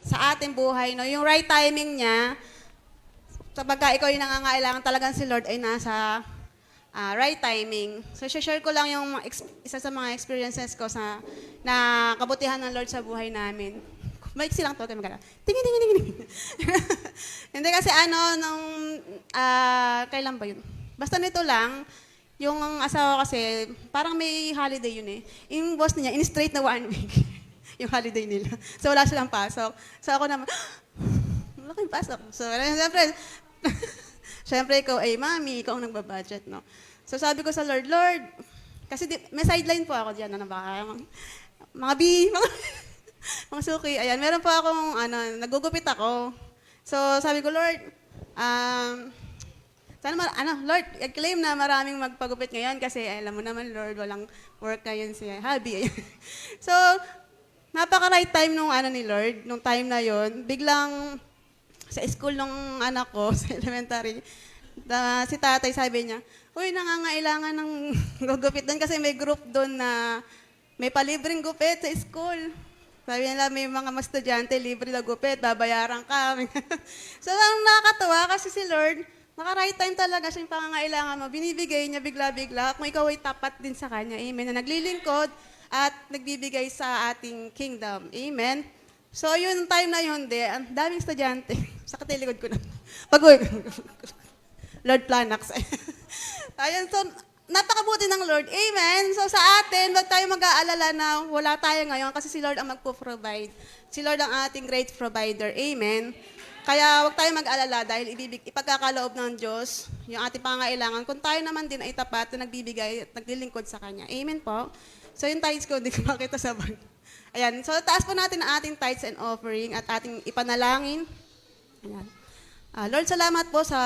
sa ating buhay, no? Yung right timing niya, kapag ikaw yung nangangailangan talagang si Lord ay nasa right timing. So, share ko lang yung isa sa mga experiences ko sa na kabutihan ng Lord sa buhay namin. Maiksi lang to, tayo magana. Tingin, tingin, tingin. Hindi kasi nung, kailan ba yun? Basta nito lang, yung asawa kasi, parang may holiday yun eh. Yung boss niya, in-straight na 1 week. Yung holiday nila. So, wala silang pasok. So, ako naman, wala kayong pasok. So, siyempre, siyempre ikaw, mami, ikaw ang nagbabudget, no? So, sabi ko sa Lord, Lord, kasi may sideline po ako dyan, baka, mga mga suki, ayan, meron po akong, nagugupit ako. So, sabi ko, Lord, sana Lord, i-claim na maraming magpagupit ngayon kasi alam mo naman, Lord, walang work ngayon si hubby. So, napaka-right time nung ni Lord, nung time na yon, biglang sa school nung anak ko, sa elementary, si tatay sabi niya, uy, nangangailangan ng gugupit doon kasi may group doon na may palibreng gupit sa school. Sabi nila, may mga estudyante, libre na gupit, babayaran ka. So, ang nakakatawa kasi si Lord, naka-right time talaga siya yung pangangailangan mo. Binibigay niya bigla-bigla kung ikaw ay tapat din sa Kanya. Amen. Na naglilingkod at nagbibigay sa ating kingdom. Amen. So, yun, time na yun, ang daming estudyante. Sa katilikod ko na. Pag-uwi. Lord Planax. Ayun, so, napakabuti ng Lord. Amen. So, sa atin, wag tayo mag-aalala na wala tayo ngayon kasi si Lord ang magpo-provide. Si Lord ang ating great provider. Amen. Kaya wag tayo mag-alala dahil ipagkakaloob ng Diyos yung ating pangangailangan. Kung tayo naman din ay tapat na nagbibigay at naglilingkod sa Kanya. Amen po. So yung tithes ko, hindi ko makita sa bag. Ayan. So taas po natin ang ating tithes and offering at ating ipanalangin. Ayan. Lord, salamat po sa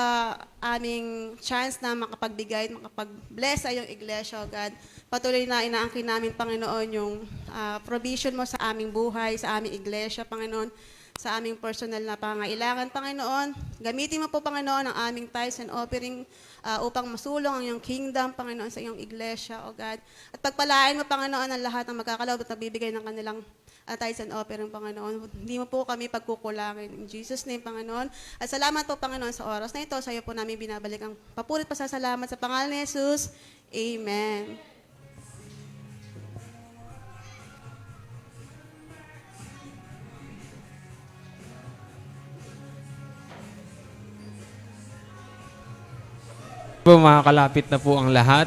aming chance na makapagbigay, makapag-bless sa iyong iglesia, God. Patuloy na inaangkin namin, Panginoon, yung provision mo sa aming buhay, sa aming iglesia, Panginoon, sa aming personal na pangailangan, Panginoon. Gamitin mo po, Panginoon, ang aming tithes and offering upang masulong ang iyong kingdom, Panginoon, sa iyong iglesia, O God. At pagpalain mo, Panginoon, ang lahat ng magkakaloob at nagbibigay ng kanilang tithes and offering, Panginoon. Hindi mo po kami pagkukulangin. In Jesus' name, Panginoon. At salamat po, Panginoon, sa oras na ito. Sa iyo po namin binabalik ang papurit pasasalamat sa pangalan ni Jesus. Amen. Po, makakalapit na po ang lahat.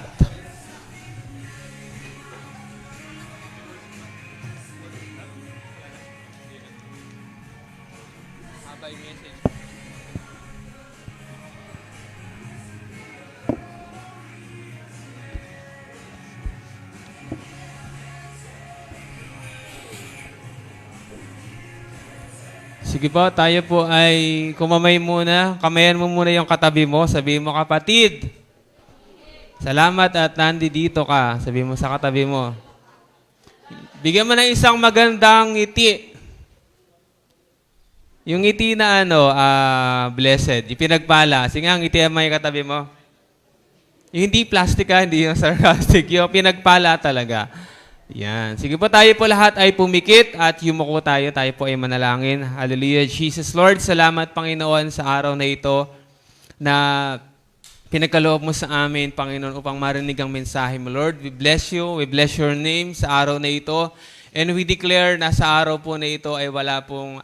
Sige po, tayo po ay kumamay muna. Kamayan mo muna yung katabi mo. Sabihin mo, kapatid, salamat at nandito ka. Sabihin mo sa katabi mo. Bigyan mo ng isang magandang ngiti. Yung ngiti na blessed, ipinagpala. Sige nga, ngiti mo yung katabi mo. Yung hindi plastic hindi yung sarcastic. Yung pinagpala talaga. Yan. Sige po, tayo po lahat ay pumikit at yumuko tayo. Tayo po ay manalangin. Hallelujah. Jesus, Lord, salamat, Panginoon, sa araw na ito na pinagkaloob mo sa amin, Panginoon, upang marinig ang mensahe mo, Lord. We bless you. We bless your name sa araw na ito. And we declare na sa araw po na ito ay wala pong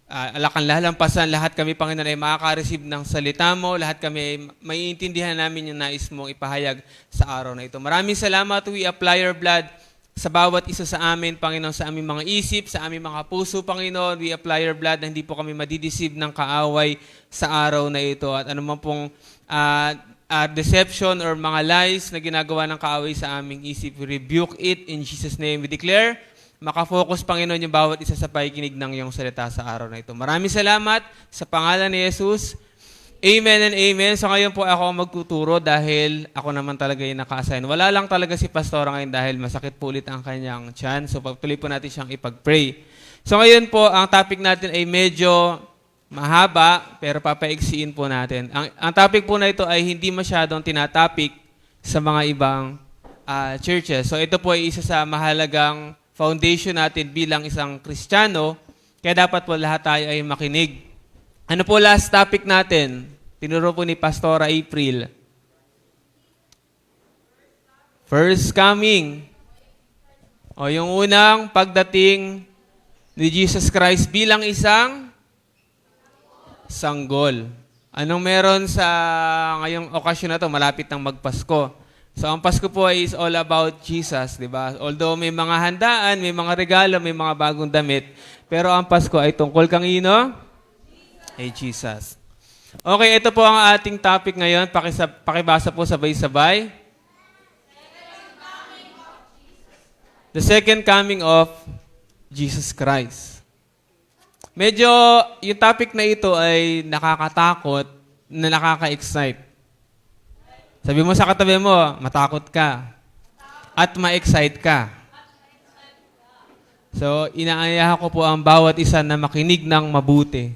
alakan lalampasan. Lahat kami, Panginoon, ay makaka-receive ng salita mo. Lahat kami ay maiintindihan namin yung nais mong ipahayag sa araw na ito. Maraming salamat. We apply your blood sa bawat isa sa amin, Panginoon, sa aming mga isip, sa aming mga puso, Panginoon. We apply your blood na hindi po kami madideceive ng kaaway sa araw na ito. At anuman pong deception or mga lies na ginagawa ng kaaway sa aming isip, we rebuke it in Jesus' name. We declare, makafocus, Panginoon, yung bawat isa sa pakikinig ng iyong salita sa araw na ito. Maraming salamat sa pangalan ni Jesus. Amen and amen. So ngayon po ako magtuturo dahil ako naman talaga yung naka-assign. Wala lang talaga si Pastora ngayon dahil masakit po ulit ang kanyang tiyan. So pagtuloy po natin siyang ipag-pray. So ngayon po, ang topic natin ay medyo mahaba, pero papaiksiin po natin. Ang topic po na ito ay hindi masyadong tinatopic sa mga ibang churches. So ito po ay isa sa mahalagang foundation natin bilang isang Kristiyano Kaya dapat po lahat tayo ay makinig. Ano po last topic natin? Tinuro po ni Pastora April. First coming. O yung unang pagdating ni Jesus Christ bilang isang sanggol. Anong meron sa ngayong okasyon na to? Malapit ng magpasko. So ang Pasko po is all about Jesus, di ba? Although may mga handaan, may mga regalo, may mga bagong damit, pero ang Pasko ay tungkol kang ino? Ay Jesus. Okay, ito po ang ating topic ngayon. Pakibasa po sabay-sabay. The second coming of Jesus Christ. Medyo, yung topic na ito ay nakakatakot na nakaka-excite. Sabi mo sa katabi mo, matakot ka. At ma-excite ka. So, inaanyayahan ko po ang bawat isa na makinig ng mabuti.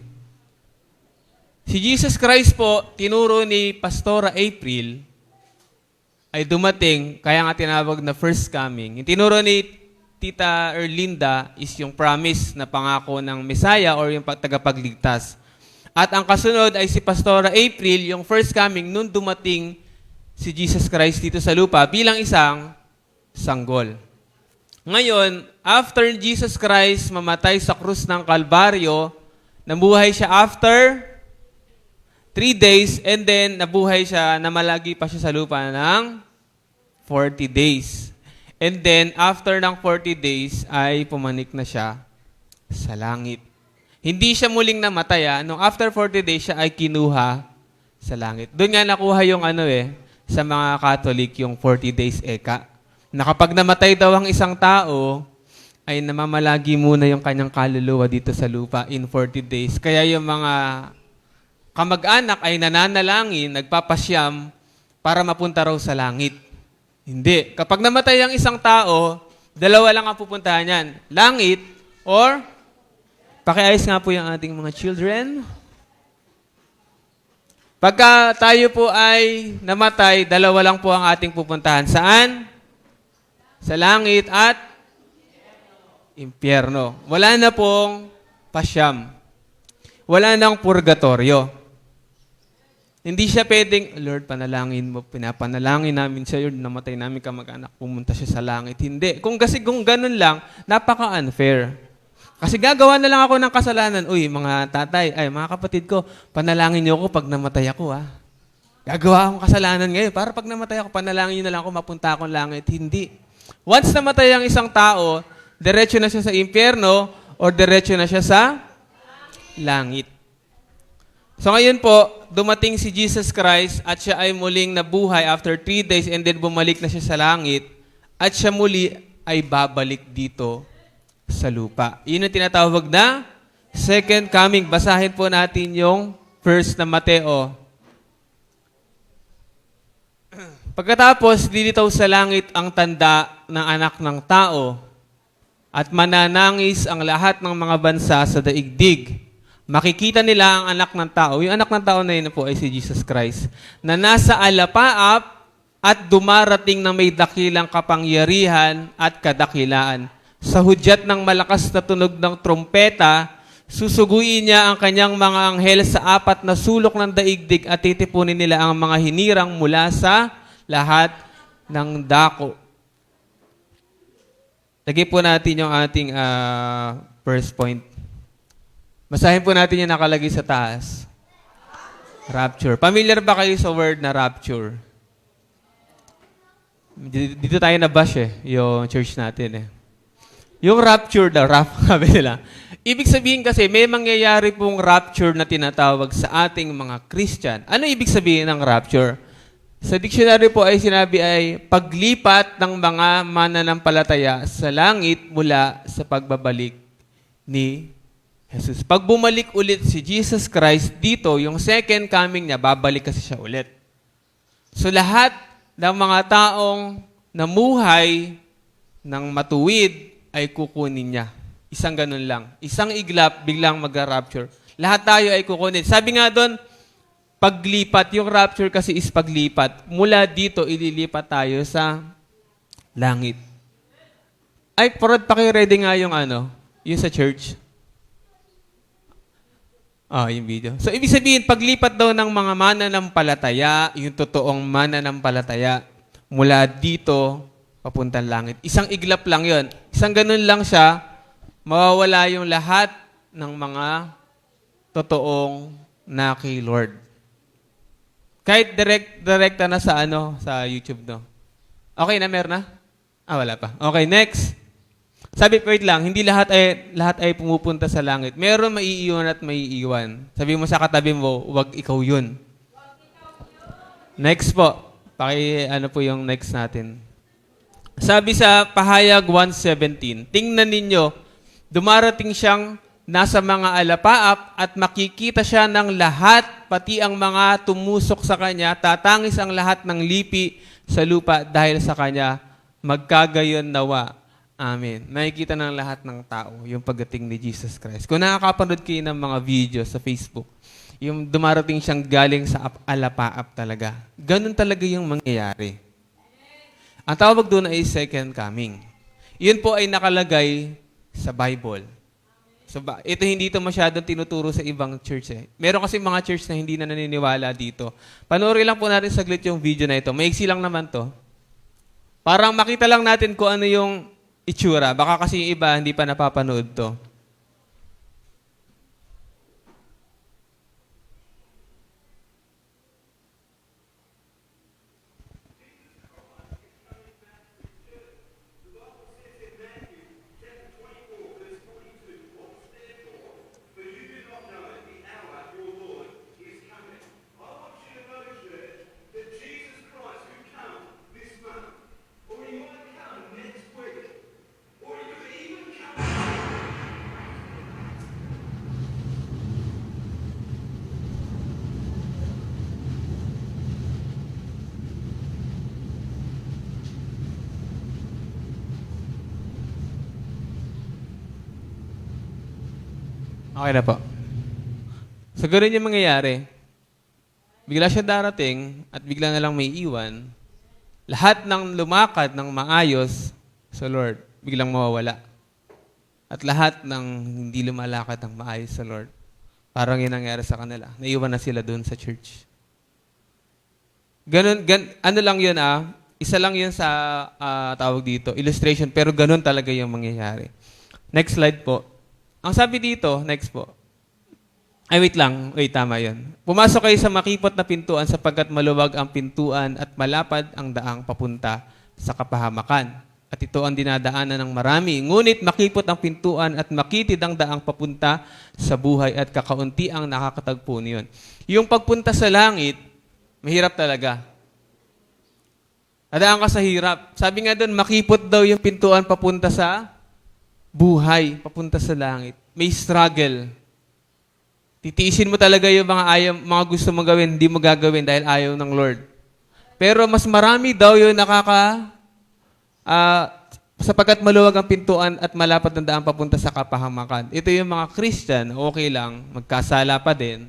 Si Jesus Christ po, tinuro ni Pastora April, ay dumating, kaya nga tinawag na first coming. Yung tinuro ni Tita Erlinda is yung promise na pangako ng Messiah or yung tagapagligtas. At ang kasunod ay si Pastora April, yung first coming, nung dumating si Jesus Christ dito sa lupa bilang isang sanggol. Ngayon, after Jesus Christ mamatay sa krus ng Kalbaryo, nabuhay siya after 3 days, and then nabuhay siya, namalagi pa siya sa lupa ng 40 days. And then, after ng 40 days, ay pumanik na siya sa langit. Hindi siya muling namatay. Nung after 40 days, siya ay kinuha sa langit. Doon nga nakuha yung sa mga Catholic, yung 40 days eka. Na kapag namatay daw ang isang tao, ay namamalagi muna yung kanyang kaluluwa dito sa lupa in 40 days. Kaya yung mga kamag-anak ay nananalangin, nagpapasyam para mapunta raw sa langit. Hindi. Kapag namatay ang isang tao, dalawa lang ang pupuntahan niyan. Langit or, pakiayos nga po yung ating mga children. Pagka tayo po ay namatay, dalawa lang po ang ating pupuntahan. Saan? Sa langit at impyerno. Wala na pong pasyam. Wala nang purgatorio. Hindi siya pwedeng, Lord, panalangin mo, pinapanalangin namin siya, Lord, namatay namin kamag-anak, pumunta siya sa langit. Hindi. Kung ganun lang, napaka-unfair. Kasi gagawa na lang ako ng kasalanan. Uy, mga tatay, mga kapatid ko, panalangin niyo ako pag namatay ako, Gagawa akong kasalanan ngayon. Para pag namatay ako, panalangin niyo na lang ako, mapunta akong langit. Hindi. Once namatay ang isang tao, diretso na siya sa impyerno or diretso na siya sa langit. So ngayon po, dumating si Jesus Christ at siya ay muling nabuhay after 3 days and then bumalik na siya sa langit at siya muli ay babalik dito sa lupa. Yun ang tinatawag na second coming. Basahin po natin yung verse na Mateo. Pagkatapos, dilitaw sa langit ang tanda ng anak ng tao at mananangis ang lahat ng mga bansa sa daigdig. Makikita nila ang anak ng tao. Yung anak ng tao na yun po ay si Jesus Christ. Na nasa alapaap at dumarating na may dakilang kapangyarihan at kadakilaan. Sa hudyat ng malakas na tunog ng trumpeta, susuguin niya ang kanyang mga anghel sa 4 na sulok ng daigdig at titipunin nila ang mga hinirang mula sa lahat ng dako. Lagay po natin yung ating first point. Basahin po natin yung nakalagay sa taas. Rapture. Familiar ba kayo sa word na rapture? Dito tayo na-bash yung church natin Yung rapture daw, sabi nila. Ibig sabihin kasi, may mangyayari pong rapture na tinatawag sa ating mga Christian. Ano ibig sabihin ng rapture? Sa dictionary po ay sinabi ay paglipat ng mga mananampalataya sa langit mula sa pagbabalik ni Jesus. Pag bumalik ulit si Jesus Christ dito, yung second coming niya, babalik kasi siya ulit. So lahat ng mga taong namuhay ng matuwid ay kukunin niya. Isang ganun lang. Isang iglap, biglang mag-rapture. Lahat tayo ay kukunin. Sabi nga doon, paglipat, yung rapture kasi is paglipat. Mula dito, ililipat tayo sa langit. Ay, Prod, paki-ready nga yung yung sa church. Yung video. So, ibig sabihin, paglipat daw ng mga mananampalataya, yung totoong mananampalataya, mula dito, papuntang langit. Isang iglap lang yon. Isang ganun lang siya, mawawala yung lahat ng mga totoong na kay Lord. Kahit direkta na sa sa YouTube, no? Okay na, meron na? Wala pa. Okay, next. Sabi, wait lang, hindi lahat ay pumupunta sa langit. Meron maiiwan at maiiwan. Sabi mo sa katabi mo, wag ikaw yun. Next po. Po yung next natin. Sabi sa Pahayag 1:17, tingnan ninyo, dumarating siyang nasa mga alapaap at makikita siya ng lahat, pati ang mga tumusok sa kanya, tatangis ang lahat ng lipi sa lupa dahil sa kanya, magkagayon nawa. Amen. Makikita ng lahat ng tao yung pagdating ni Jesus Christ. Kung nakakapanood kayo ng mga video sa Facebook, yung dumarating siyang galing sa alapaap talaga. Ganun talaga yung mangyayari. Ang tawag doon ay second coming. Yun po ay nakalagay sa Bible. So, hindi ito masyadong tinuturo sa ibang church. Meron kasi mga church na hindi na naniniwala dito. Panoorin lang po natin saglit yung video na ito. Maiksi lang naman to. Parang makita lang natin kung ano yung itsura. Baka kasi yung iba hindi pa napapanood to. Okay na po. So, ganun yung mangyayari. Bigla siya darating at bigla na lang may iwan. Lahat ng lumakad ng maayos sa Lord, biglang mawawala. At lahat ng hindi lumalakad ng maayos sa Lord, parang yun nangyari sa kanila. Naiwan na sila doon sa church. Ano lang yun isa lang yun sa tawag dito, illustration, pero ganun talaga yung mangyayari. Next slide po. Ang sabi dito, next po. Wait, tama yun. Pumasok kayo sa makipot na pintuan sapagkat maluwag ang pintuan at malapad ang daang papunta sa kapahamakan. At ito ang dinadaanan ng marami. Ngunit makipot ang pintuan at makitid ang daang papunta sa buhay at kakaunti ang nakakatagpo niyon. Yung pagpunta sa langit, mahirap talaga. Nadaan ka sa hirap. Sabi nga doon, makipot daw yung pintuan papunta sa buhay, papunta sa langit. May struggle. Titiisin mo talaga yung mga gusto mong gawin, hindi mo gagawin dahil ayaw ng Lord. Pero mas marami daw yung sapagkat maluwag ang pintuan at malapad ang daan papunta sa kapahamakan. Ito yung mga Christian, okay lang, magkasala pa din.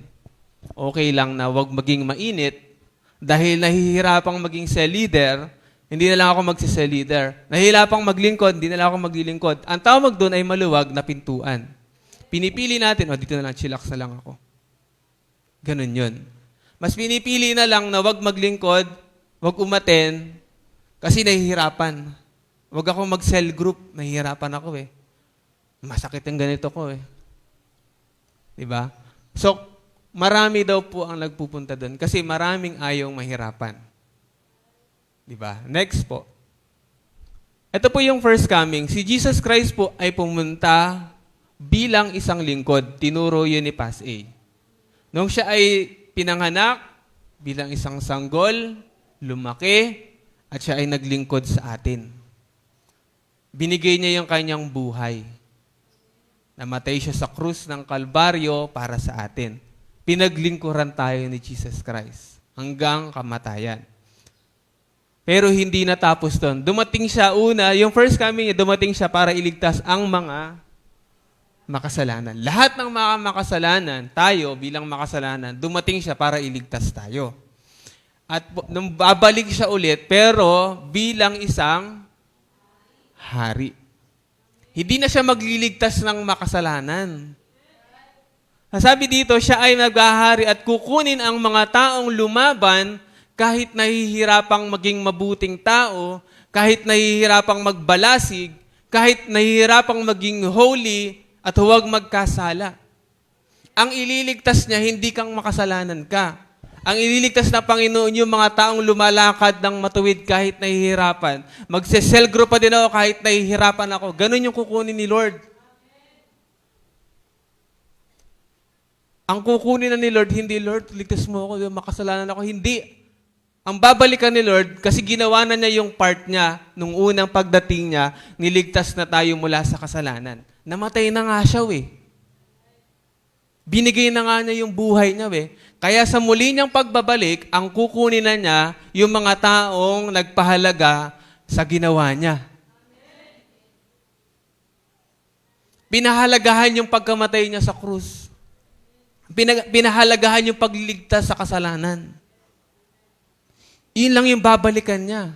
Okay lang na wag maging mainit dahil nahihirapang maging cell leader. Hindi na lang ako magsi-cell leader. Nahihirapang maglingkod, hindi na lang ako maglilingkod. Ang tawag doon ay maluwag na pintuan. Pinipili natin, dito na lang, chillax na lang ako. Ganun yun. Mas pinipili na lang na wag maglingkod, wag umaten, kasi nahihirapan. Wag ako mag-cell group, nahihirapan ako eh. Masakit ang ganito ko eh. Diba? So, marami daw po ang nagpupunta doon kasi maraming ayong mahirapan. Diba? Next po. Ito po yung first coming. Si Jesus Christ po ay pumunta bilang isang lingkod. Tinuro yun ni Pas A. Nung siya ay pinanganak bilang isang sanggol, lumaki, at siya ay naglingkod sa atin. Binigay niya yung kanyang buhay. Namatay siya sa krus ng Kalbaryo para sa atin. Pinaglingkuran tayo ni Jesus Christ hanggang kamatayan. Pero hindi natapos doon. Dumating siya yung first coming niya, dumating siya para iligtas ang mga makasalanan. Lahat ng mga makasalanan, tayo bilang makasalanan, dumating siya para iligtas tayo. At nung babalik siya ulit, pero bilang isang hari. Hindi na siya magliligtas ng makasalanan. Sabi dito, siya ay naghahari at kukunin ang mga taong lumaban kahit nahihirapang maging mabuting tao, kahit nahihirapang magbalasig, kahit nahihirapang maging holy at huwag magkasala. Ang ililigtas niya, hindi kang makasalanan ka. Ang ililigtas na Panginoon yung mga taong lumalakad ng matuwid kahit nahihirapan. Magse-cell group pa din ako kahit nahihirapan ako. Ganun yung kukunin ni Lord. Ang kukunin na ni Lord, hindi, Lord, ligtas mo ako, makasalanan ako. Hindi. Ang babalikan ni Lord, kasi ginawa na niya yung part niya nung unang pagdating niya, niligtas na tayo mula sa kasalanan. Namatay na nga siya, Binigay na nga niya yung buhay niya, Kaya sa muli niyang pagbabalik, ang kukunin na niya yung mga taong nagpahalaga sa ginawa niya. Pinahalagahan yung pagkamatay niya sa krus. Pinahalagahan yung pagliligtas sa kasalanan. Yun lang yung babalikan niya.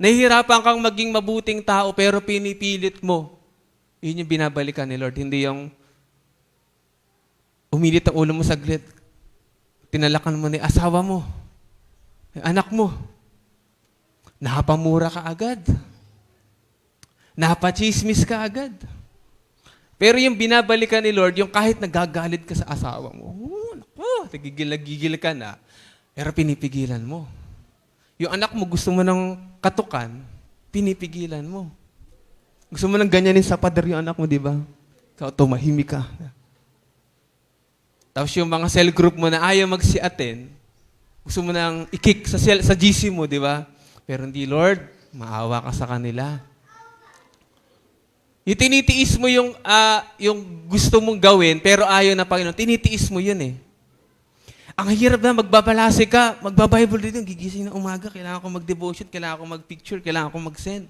Nahihirapan kang maging mabuting tao pero pinipilit mo. Yun yung binabalikan ni Lord. Hindi yung umilit ang ulo mo saglit. Tinalakan mo ni asawa mo, anak mo. Napamura ka agad. Napachismis ka agad. Pero yung binabalikan ni Lord, yung kahit nagagalit ka sa asawa mo, nagigil ka na, pero pinipigilan mo. Yung anak mo, gusto mo ng katukan, pinipigilan mo. Gusto mo ng ganyanin sa pader yung anak mo, di ba? Ikaw, tumahimik ka. Tapos yung mga cell group mo na ayaw magsi-attend, gusto mo nang i-kick sa GC mo, di ba? Pero hindi, Lord, maawa ka sa kanila. Yung tinitiis mo yung gusto mong gawin, pero ayaw na Panginoon, tinitiis mo yun Ang hirap na, magbabalase ka, magbabible dito, gigising na umaga, kailangan ko mag-devotion, kailangan ko mag-picture, kailangan ko mag-send.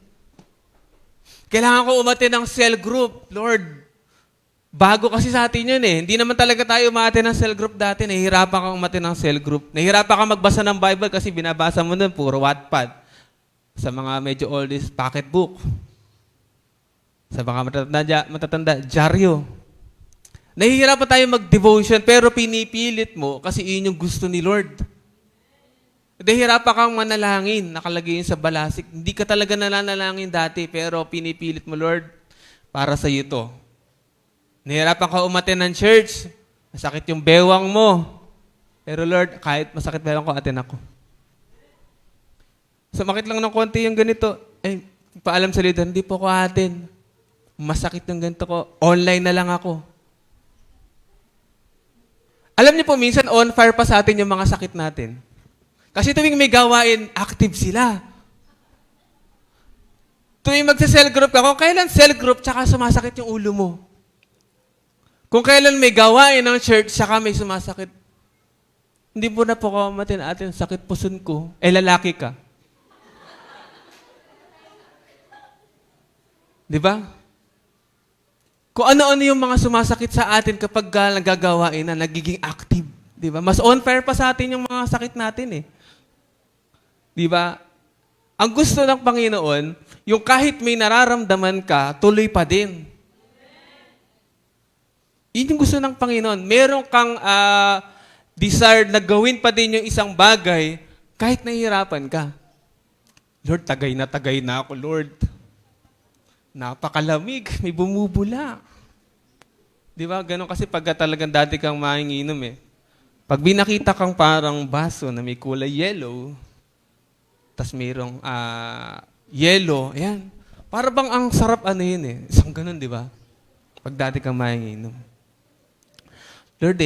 Kailangan ko umate ng cell group. Lord, bago kasi sa atin yun Hindi naman talaga tayo umate ng cell group dati. Nahihirapan kang umate ng cell group. Nahihirapan kang magbasa ng Bible kasi binabasa mo nun, puro Wattpad. Sa mga medyo oldest, pocketbook. Sa mga matatanda, dyaryo. Nahihirapan tayo mag-devotion pero pinipilit mo kasi yun yung gusto ni Lord. Nahihirapan kang manalangin, nakalagay yun sa balasik. Hindi ka talaga nananalangin dati pero pinipilit mo, Lord, para sa iyo to. Nahihirapan ka umaten ng church, masakit yung bewang mo. Pero Lord, kahit masakit bewang ko, aten ako. Sumakit lang ng konti yung ganito. Paalam sa leader, hindi po ko aten. Masakit ng ganito ko. Online na lang ako. Alam niyo po, minsan on fire pa sa atin yung mga sakit natin. Kasi tuwing may gawain, active sila. Tuwing magsa-cell group ka, kung kailan cell group, tsaka sumasakit yung ulo mo. Kung kailan may gawain ng church, tsaka may sumasakit. Hindi po na po kamatin atin, sakit puson ko. Lalaki ka. Di ba? Kung ano-ano yung mga sumasakit sa atin kapag nagagawain na nagiging active. Di ba? Mas on fire pa sa atin yung mga sakit natin Di ba? Ang gusto ng Panginoon, yung kahit may nararamdaman ka, tuloy pa din. Yun yung gusto ng Panginoon. Meron kang desire na gawin pa din yung isang bagay kahit nahihirapan ka. Lord, tagay na ako, Lord. Napakalamig, may bumubula. Di ba? Ganon kasi pagka talagang dati kang manginginom Pag binakita kang parang baso na may kulay yellow, tas mayroong yellow, ayan. Para bang ang sarap yun Isang ganon, di ba? Pag dati kang manginginom. Lord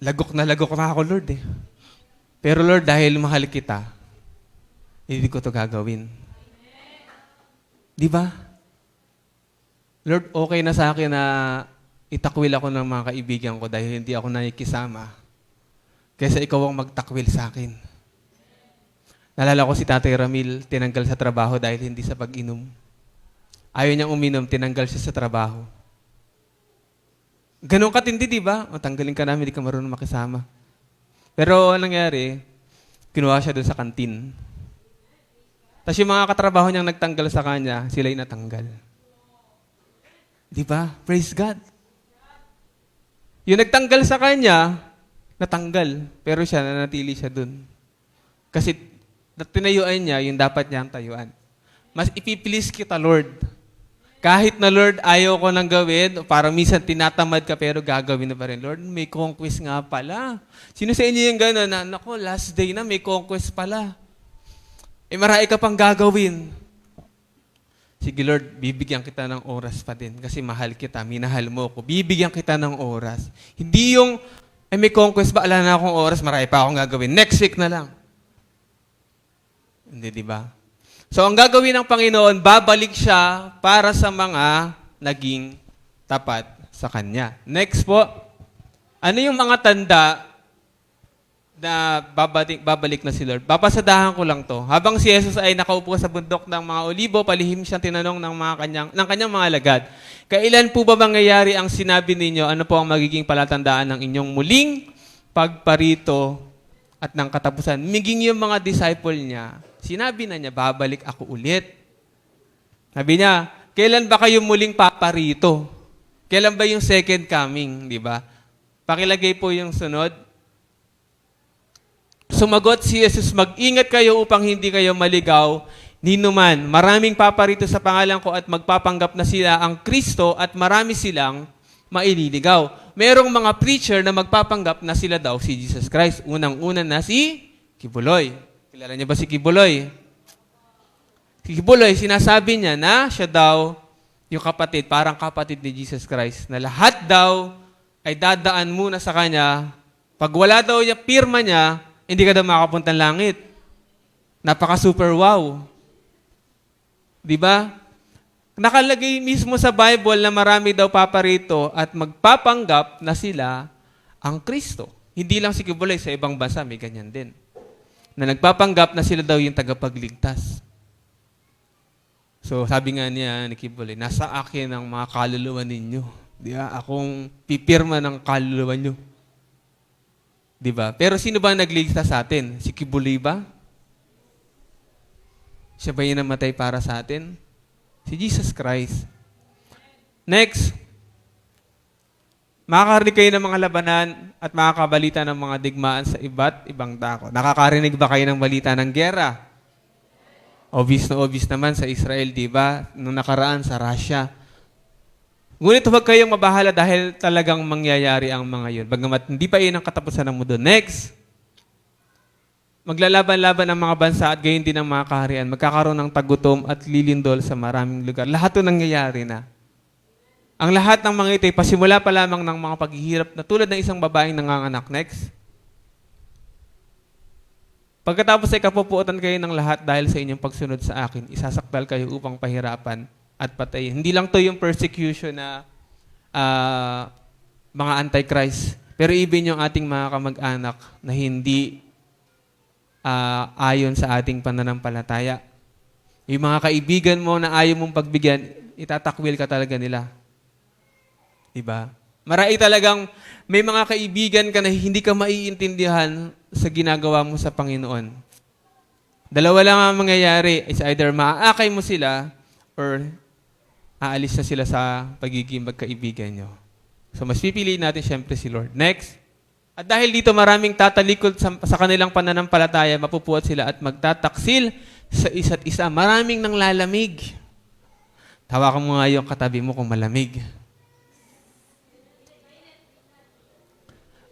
lagok na ako, Lord Pero Lord, dahil mahal kita, hindi ko to gagawin. Di ba? Lord, okay na sa akin na itakwil ako ng mga kaibigan ko dahil hindi ako nakikisama. Kaysa ikaw ang magtakwil sa akin. Nalala ko si Tatay Ramil, tinanggal sa trabaho dahil hindi sa pag-inom. Ayaw niyang uminom, tinanggal siya sa trabaho. Ganun katindi, di ba? O, tanggalin ka namin, hindi ka marunong makisama. Pero anong nangyari, kinuha siya doon sa kantin. Tapos yung mga katrabaho niyang nagtanggal sa kanya, sila'y natanggal. Di ba? Praise God. Yung nagtanggal sa kanya, natanggal. Pero siya, nanatili siya dun. Kasi tinayuan niya yung dapat niyang tayuan. Mas ipiplease kita, Lord. Kahit na, Lord, ayaw ko nang gawin, parang minsan tinatamad ka pero gagawin na pa rin. Lord, may conquest nga pala. Sino sa inyo yung gano'n na, naku, last day na, may conquest pala. Marami ka pang gagawin. Sige, Lord, bibigyan kita ng oras pa din kasi mahal kita, minahal mo ko. Bibigyan kita ng oras. Hindi yung, may conquest ba? Ala na akong oras, marami pa akong gagawin. Next week na lang. Hindi, di ba? So, ang gagawin ng Panginoon, babalik siya para sa mga naging tapat sa Kanya. Next po, ano yung mga tanda na babalik na si Lord? Papasadahan ko lang to. Habang si Jesus ay nakaupo sa bundok ng mga olibo, palihim siyang tinanong ng kanyang mga alagad, kailan po ba mangyayari ang sinabi ninyo? Ano po ang magiging palatandaan ng inyong muling pagparito at ng katapusan? Miging yung mga disciple niya, sinabi na niya, babalik ako ulit. Sabi niya, kailan ba kayo muling paparito? Kailan ba yung second coming, di ba? Pakilagay po yung sunod. Sumagot si Jesus, mag-ingat kayo upang hindi kayo maligaw ni numan. Maraming paparito sa pangalan ko at magpapanggap na sila ang Kristo at marami silang maililigaw. Merong mga preacher na magpapanggap na sila daw si Jesus Christ. Unang-una na si Kibuloy. Kilala niyo ba si Kibuloy? Si Kibuloy, sinasabi niya na siya daw yung kapatid, parang kapatid ni Jesus Christ, na lahat daw ay dadaan muna sa kanya. Pag wala daw niya, pirma niya, hindi ka daw makapuntang langit. Napaka-super wow. Di ba? Nakalagay mismo sa Bible na marami daw paparito at magpapanggap na sila ang Kristo. Hindi lang si Kibuloy, sa ibang bansa may ganyan din. Na nagpapanggap na sila daw yung tagapagligtas. So, sabi nga niya ni Kibuloy, nasa akin ang mga kaluluwa ninyo. Di ba? Akong pipirma ng kaluluwa nyo. Di ba? Pero sino ba nagligtas sa atin? Si Kibuloy ba? Siya ba yung namatay para sa atin? Si Jesus Christ. Next. Makakarinig kayo ng mga labanan at makakabalita ng mga digmaan sa iba't ibang dako. Nakakarinig ba kayo ng balita ng gera? Obvious naman sa Israel, di ba? Nung nakaraan sa Russia. Ngunit huwag kayong mabahala dahil talagang mangyayari ang mga yun. Bagamat hindi pa yun ang katapusan ng mundo. Next. Maglalaban-laban ang mga bansa at gayon din ang mga kaharian. Magkakaroon ng tagutom at lilindol sa maraming lugar. Lahat ito nangyayari na. Ang lahat ng mga ito ay pasimula pa lamang ng mga paghihirap na tulad ng isang babaeng nanganganak. Next. Pagkatapos ay kapupuotan kayo ng lahat dahil sa inyong pagsunod sa akin, isasakdal kayo upang pahirapan at patayin. Hindi lang to yung persecution na mga antichrist, pero even yung ating mga kamag-anak na hindi ayon sa ating pananampalataya. Yung mga kaibigan mo na ayaw mong pagbigyan, itatakwil ka talaga nila. Diba? Marai talagang may mga kaibigan ka na hindi ka maiintindihan sa ginagawa mo sa Panginoon. Dalawa lang ang mangyayari. It's either maaakay mo sila or aalis na sila sa pagiging magkaibigan nyo. So mas pipiliin natin siyempre si Lord. Next. At dahil dito maraming tatalikod sa kanilang pananampalataya, mapupuot sila at magtataksil sa isa't isa. Maraming nang lalamig. Tawakan mo nga yung katabi mo kung malamig.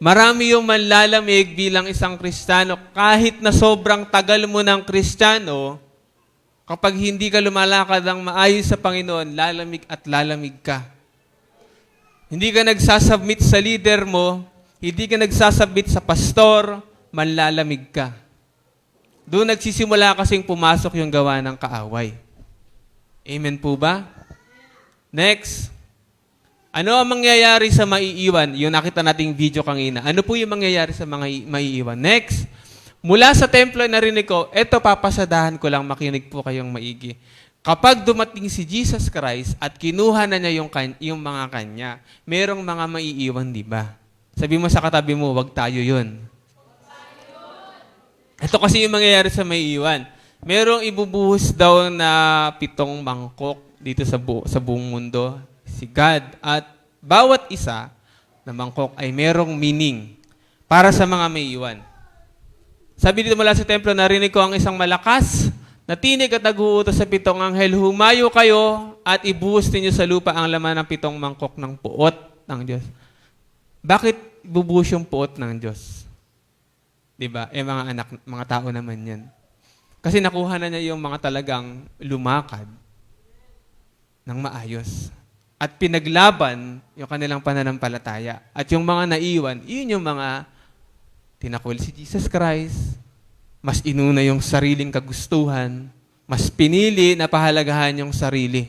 Marami yung manlalamig bilang isang Kristiyano. Kahit na sobrang tagal mo ng Kristiyano, kapag hindi ka lumalakad ng maayos sa Panginoon, lalamig at lalamig ka. Hindi ka nagsasubmit sa leader mo, hindi ka nagsasubmit sa pastor, manlalamig ka. Doon nagsisimula kasing pumasok yung gawa ng kaaway. Amen po ba? Next. Ano ang mangyayari sa maiiwan? Yung nakita nating video kanina. Ano po yung mangyayari sa mga maiiwan? Next. Mula sa templo narinig ko, eto papasadahan ko lang, makinig po kayong maigi. Kapag dumating si Jesus Christ at kinuha na niya yung mga kanya, merong mga maiiwan, di ba? Sabi mo sa katabi mo, wag tayo yun. Ito kasi yung mangyayari sa maiiwan. Merong ibubuhos daw na 7 mangkok dito sa buong mundo. Si God. At bawat isa, na mangkok ay merong meaning para sa mga may iwan. Sabi dito mula sa templo, narinig ko ang isang malakas na tinig at nag-uutos sa 7 anghel, humayo kayo at ibuhos ninyo sa lupa ang laman ng 7 mangkok ng puot ng Diyos. Bakit bubuhos yung puot ng Diyos? Diba? Mga anak, mga tao naman yan. Kasi nakuha na niya yung mga talagang lumakad ng maayos. At pinaglaban yung kanilang pananampalataya. At yung mga naiwan, yun yung mga tinakwil si Jesus Christ, mas inuna yung sariling kagustuhan, mas pinili na pahalagahan yung sarili.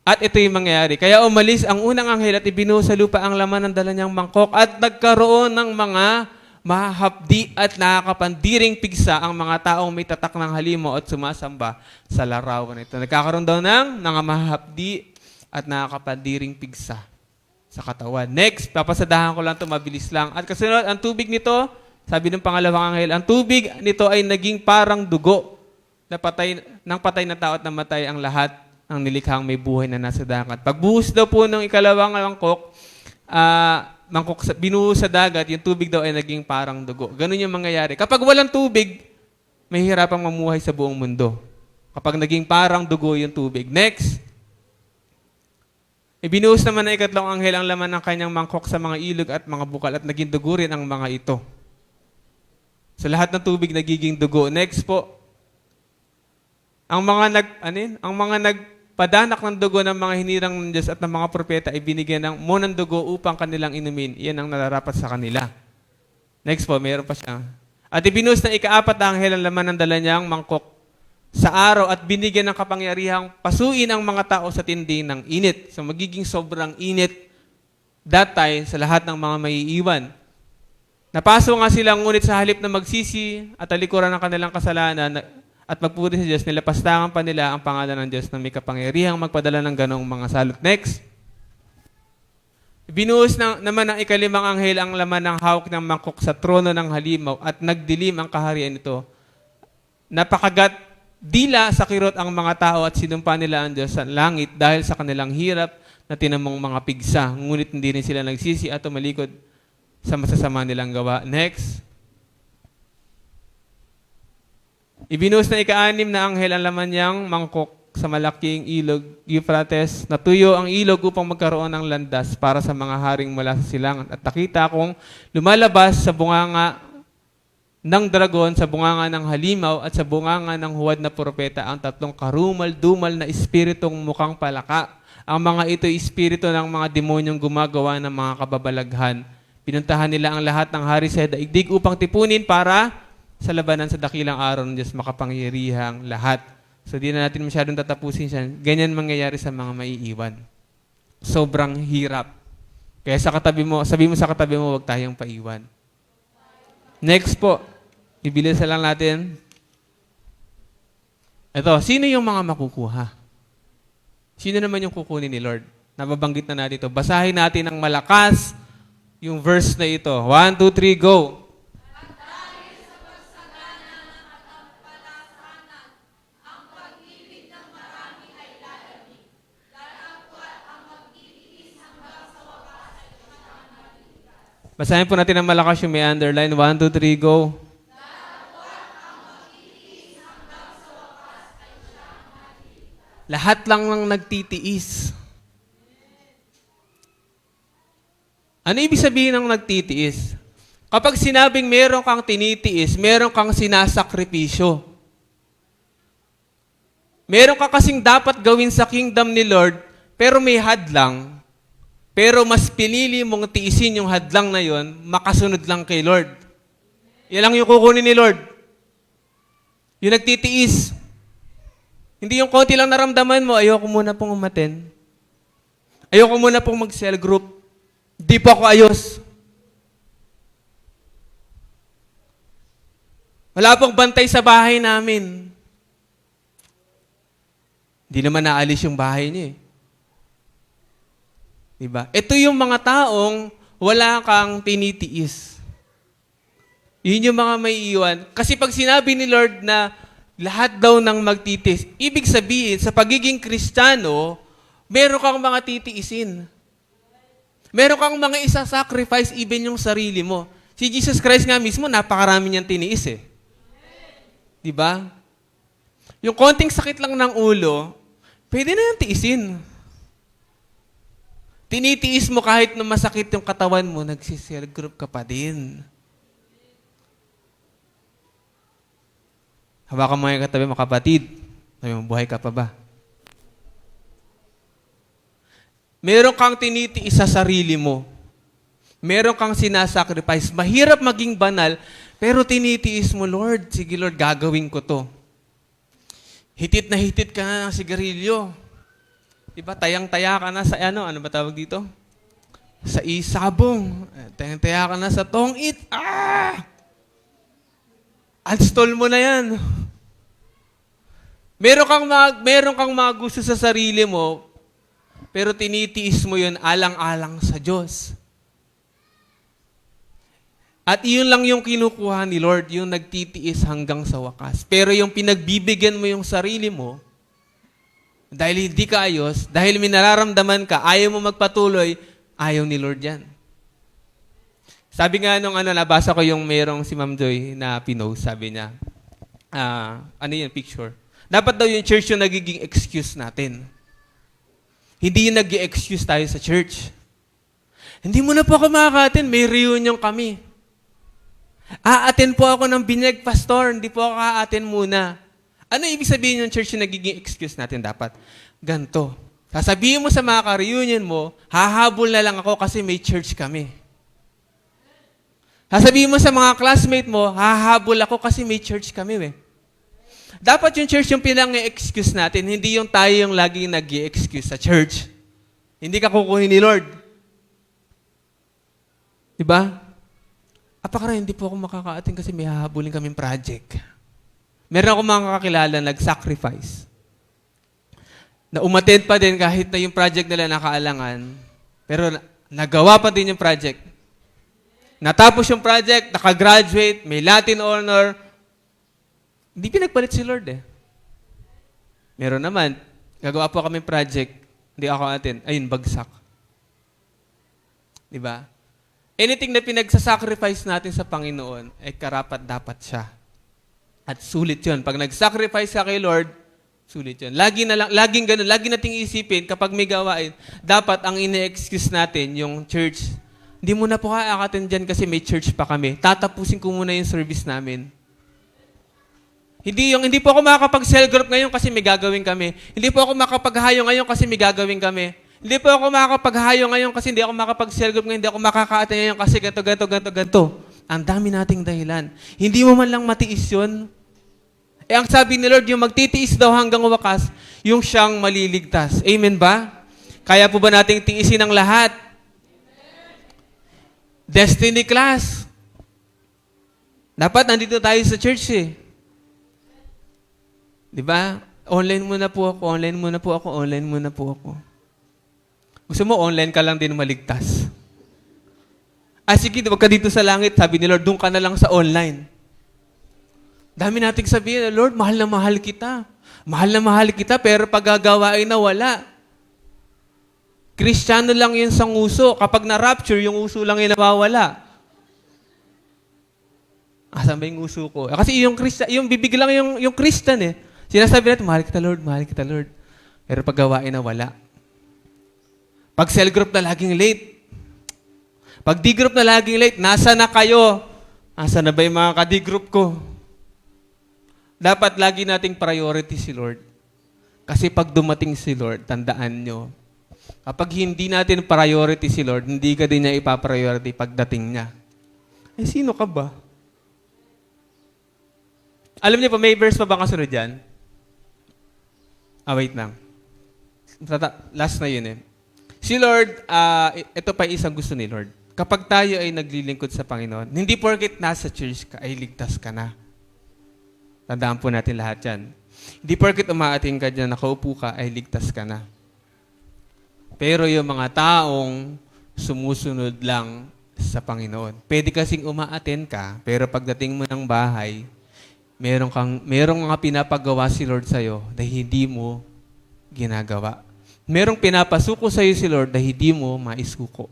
At ito yung mangyayari. Kaya umalis ang unang anghel at ibinuhos sa lupa ang laman ng dala niyang mangkok at nagkaroon ng mga mahahapdi at nakakapandiring pigsa ang mga taong may tatak ng halimaw at sumasamba sa larawan ito. Nagkakaroon daw ng mahahapdi at nakakapandiring pigsa sa katawan. Next, papasadahan ko lang ito, mabilis lang. At kasunod, ang tubig nito, sabi ng pangalawang anghel, ang tubig nito ay naging parang dugo na patay na tao at namatay ang lahat ng nilikhang may buhay na nasa dagat. Pagbuhos daw po ng ikalawang mangkok binuhos sa dagat, yung tubig daw ay naging parang dugo. Ganun yung mangyayari. Kapag walang tubig, may hirapang mamuhay sa buong mundo. Kapag naging parang dugo yung tubig. Next, ibinuhos naman ng ikatlong anghel ang laman ng kanyang mangkok sa mga ilog at mga bukal at naging dugo rin ang mga ito. Sa lahat ng tubig nagiging dugo. Next po, ang mga nagpadanak ng dugo ng mga hinirang ng Diyos at ng mga propeta ay binigyan ng munang dugo upang kanilang inumin. Iyan ang nararapat sa kanila. Next po, mayroon pa siya. At ibinuhos ng ikaapat na anghel ang laman ng dala niyang mangkok sa araw at binigyan ng kapangyarihang pasuin ang mga tao sa tindi ng init. So magiging sobrang init that time sa lahat ng mga maiiwan. Napaso nga sila ngunit sa halip na magsisi at talikuran ng kanilang kasalanan at magpuri sa Diyos, nilapastangan pa nila ang pangalan ng Diyos na may kapangyarihang magpadala ng ganong mga salot. Next. Binuhos naman ng ikalimang anghel ang laman ng hawak ng mangkok sa trono ng halimaw at nagdilim ang kaharian nito. Napakagat dila sa kirot ang mga tao at sinumpa nila ang Diyos sa langit dahil sa kanilang hirap na tinamong mga pigsa. Ngunit hindi rin sila nagsisi at tumalikod sa masasama nilang gawa. Next. Ibinuhos na ika-6 na anghel ang laman niyang mangkok sa malaking ilog, Euphrates, natuyo ang ilog upang magkaroon ng landas para sa mga haring mula sa silangan. At nakita akong lumalabas sa bunganga ng dragon, sa bunganga ng halimaw at sa bunganga ng huwad na propeta ang 3 karumal-dumal na espiritong mukhang palaka. Ang mga ito ay espiritu ng mga demonyong gumagawa ng mga kababalaghan. Pinuntahan nila ang lahat ng hari sa daigdig upang tipunin para sa labanan sa dakilang araw ng Diyos makapangyarihang lahat. So di na natin masyadong tatapusin siya. Ganyan mangyayari sa mga maiiwan. Sobrang hirap. Kaya sa katabi mo, sabi mo sa katabi mo, huwag tayong paiwan. Next po, ibilisa lang natin. Ito, sino yung mga makukuha? Sino naman yung kukunin ni Lord? Nababanggit na natin ito. Basahin natin ng malakas yung verse na ito. 1, 2, 3, go! Basahin po natin ng malakas yung may underline. 1, 2, 3, go. Lahat lang ng nagtitiis. Ano ibig sabihin ng nagtitiis? Kapag sinabing meron kang tinitiis, meron kang sinasakripisyo. Meron ka kasing dapat gawin sa kingdom ni Lord, pero may hadlang. Pero mas pinili mong tiisin yung hadlang na yon, makasunod lang kay Lord. Yan lang yung kukunin ni Lord. Yung nagtitiis. Hindi yung konti lang naramdaman mo, ayoko muna pong umaten. Ayoko muna pong mag-cell group. Di po ako ayos. Wala pong bantay sa bahay namin. Hindi naman naalis yung bahay niya eh. Diba? Ito yung mga taong wala kang tinitiis. Yun yung mga may iwan. Kasi pag sinabi ni Lord na lahat daw ng magtitis, ibig sabihin, sa pagiging Kristiyano, meron kang mga titiisin. Meron kang mga isa-sacrifice even yung sarili mo. Si Jesus Christ nga mismo, napakarami niyang tiniis eh. Di ba? Yung konting sakit lang ng ulo, pwede na yung tiisin. Tinitiis mo kahit na masakit yung katawan mo, nagsisel group ka pa din. Hawakan mo yung katabi mo, kapatid. Sabi mo, buhay ka pa ba? Meron kang tinitiis sa sarili mo. Meron kang sinasacrifice. Mahirap maging banal, pero tinitiis mo, Lord, sige Lord, gagawin ko to. Hitit na hitit ka na ng sigarilyo. Diba, tayang-taya ka na sa ano ba tawag dito? Sa isabong. Tayang-taya ka na sa tongit. Uninstall mo na yan. Meron kang mga gusto sa sarili mo, pero tinitiis mo yun alang-alang sa Diyos. At iyon lang yung kinukuha ni Lord, yung nagtitiis hanggang sa wakas. Pero yung pinagbibigyan mo yung sarili mo, dahil hindi ka ayos, dahil may nararamdaman ka, ayaw mo magpatuloy, ayaw ni Lord yan. Sabi nga nung nabasa ko yung merong si Ma'am Joy na pinost, sabi niya, ano yun, picture. Dapat daw yung church yung nagiging excuse natin. Hindi yung nag-excuse tayo sa church. Hindi mo na po ako makaka-attend, may reunion kami. A-attend po ako ng binyag, pastor, hindi po ako ka-attend muna. Ano ibig sabihin yung church yung nagiging excuse natin dapat? Ganto. Sasabihin mo sa mga ka-reunion mo, hahabol na lang ako kasi may church kami. Sasabihin mo sa mga classmate mo, hahabol ako kasi may church kami. Dapat yung church yung pinang-excuse natin, hindi yung tayo yung laging nag-excuse sa church. Hindi ka kukunin ni Lord. Diba? Apakara, hindi po ako makaka-attend kasi may hahabulin kaming project. Meron ako mga kakilala nag-sacrifice. Na umattend pa din kahit na yung project nila nakaalangan, pero nagawa pa din yung project. Natapos yung project, nakagraduate, may Latin honor, hindi pinagpalit si Lord eh. Meron naman, gagawa po kami project, hindi ako attend, ayun, bagsak. Diba? Anything na pinagsasacrifice natin sa Panginoon, ay karapat dapat siya. At sulit yun. Pag nag-sacrifice ka kay Lord, sulit yun. Laging ganun, lagi nating isipin, kapag may gawain, dapat ang ine-excuse natin, yung church, hindi mo na po kakaatin dyan kasi may church pa kami. Tatapusin ko muna yung service namin. Hindi po ako makakapag-cell group ngayon kasi may gagawin kami. Hindi po ako makakapaghayo ngayon kasi may gagawin kami. Hindi po ako makakapaghayo ngayon kasi hindi ako makakapag-cell group ngayon. Hindi ako makaka-attend ngayon kasi ganto. Ang dami nating dahilan. Hindi mo man lang matiis yun. Ang sabi ni Lord, yung magtitiis daw hanggang wakas, yung siyang maliligtas. Amen ba? Kaya po ba nating tiisin ang lahat? Destiny class. Dapat nandito tayo sa church eh. Di ba? Online muna po ako. Gusto mo, online ka lang din maligtas. Sige, wag ka dito sa langit. Sabi ni Lord, doon ka na lang sa online. Dami nating sabihin, Lord, mahal na mahal kita. Mahal na mahal kita, pero paggagawain na wala. Kristiyano lang yun sa nguso. Kapag na-rapture, yung uso lang yung nawawala. Asan ba yung uso ko? Kasi yung bibig lang yung Christian eh. Sinasabi natin, mahal kita Lord. Pero paggawain na wala. Pag cell group na laging late. Pag D-group na laging late, nasa na kayo? Asa na ba yung mga ka-D-group ko? Dapat lagi nating priority si Lord. Kasi pag dumating si Lord, tandaan nyo, kapag hindi natin priority si Lord, hindi ka din niya ipapriority pagdating niya. Sino ka ba? Alam niyo pa, may verse pa ba kasunod dyan? Wait lang. Last na yun eh. Si Lord, ito pa isang gusto ni Lord. Kapag tayo ay naglilingkod sa Panginoon, hindi porket nasa church ka, ay ligtas ka na. Tandaan po natin lahat yan. Hindi porket umaating ka dyan, nakaupo ka, ay ligtas ka na. Pero yung mga taong sumusunod lang sa Panginoon. Pwede kasing umaattend ka, pero pagdating mo ng bahay, merong mga pinapagawa si Lord sa'yo na hindi mo ginagawa. Merong pinapasuko sa'yo si Lord na hindi mo maisuko.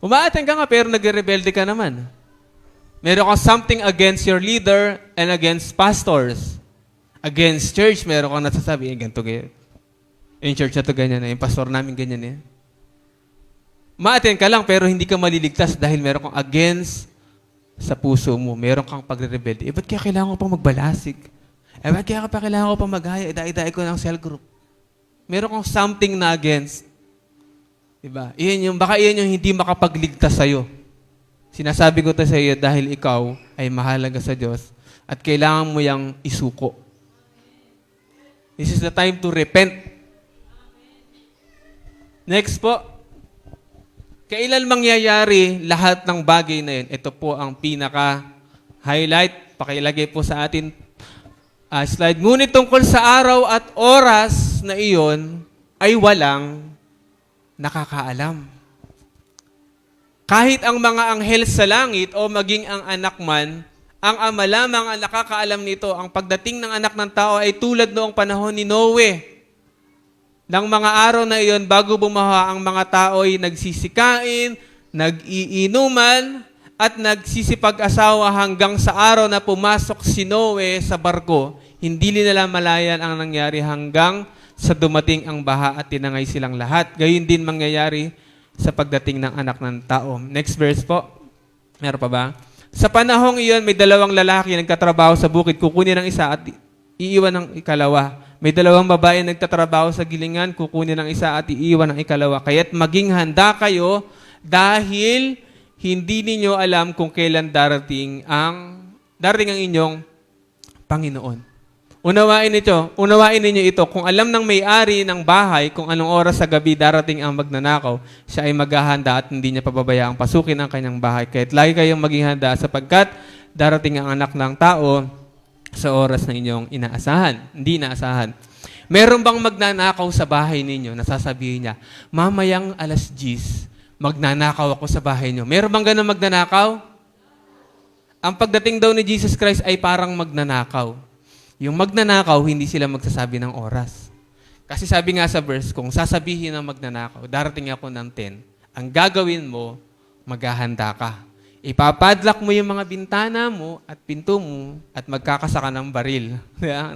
Umaattend ka nga pero nagre-rebelde ka naman. Meron kang something against your leader and against pastors. Against church, meron kang nasasabi, ganito ganyan. Yung church na to ganyan na, yung pastor namin ganyan eh. Umaattend ka lang pero hindi ka maliligtas dahil meron kang against sa puso mo. Meron kang pagre-rebelde. Ba't kaya kailangan ko pang magbalasig? Ba't kaya kailangan ko pang mag-haya? Idai-idai ko ng cell group. Meron kang something na against. Diba? Baka iyan yung hindi makapagligtas sa'yo. Sinasabi ko to sa iyo dahil ikaw ay mahalaga sa Diyos at kailangan mo yang isuko. This is the time to repent. Next po. Kailan mangyayari lahat ng bagay na yun? Ito po ang pinaka-highlight. Pakilagay po sa atin slide. Ngunit tungkol sa araw at oras na iyon ay walang nakakaalam. Kahit ang mga anghel sa langit o maging ang anak man, ang ama lamang ang nakakaalam nito. Ang pagdating ng anak ng tao ay tulad noong panahon ni Noe. Nang mga araw na iyon, bago bumaha, ang mga tao ay nagsisikain, nag-iinuman, at nagsisipag-asawa hanggang sa araw na pumasok si Noe sa barko. Hindi nila malayan ang nangyari hanggang sa dumating ang baha at tinangay silang lahat. Gayon din mangyayari sa pagdating ng anak ng tao. Next verse po. Meron pa ba? Sa panahong iyon, may dalawang lalaki nagtatrabaho sa bukid. Kukunin ng isa at iiwan ng ikalawa. May dalawang babae nagtatrabaho sa gilingan. Kukunin ng isa at iiwan ng ikalawa. Kaya't maging handa kayo dahil hindi ninyo alam kung kailan darating ang inyong Panginoon. Unawain ninyo ito. Kung alam ng may-ari ng bahay kung anong oras sa gabi darating ang magnanakaw, siya ay maghahanda at hindi niya pababayaang pasukin ang kanyang bahay. Kaya't lagi kayong maging handa sapagkat darating ang anak ng tao sa oras na inyong hindi inaasahan. Meron bang magnanakaw sa bahay ninyo? Nasasabihin niya, mamayang 10:00, magnanakaw ako sa bahay niyo. Meron bang ganun magnanakaw? Ang pagdating daw ni Jesus Christ ay parang magnanakaw. Yung magnanakaw, hindi sila magsasabi ng oras. Kasi sabi nga sa verse, kung sasabihin ng magnanakaw, darating ako ng 10, ang gagawin mo, maghahanda ka. Ipapadlock mo yung mga bintana mo at pinto mo at magkakasaka ng baril.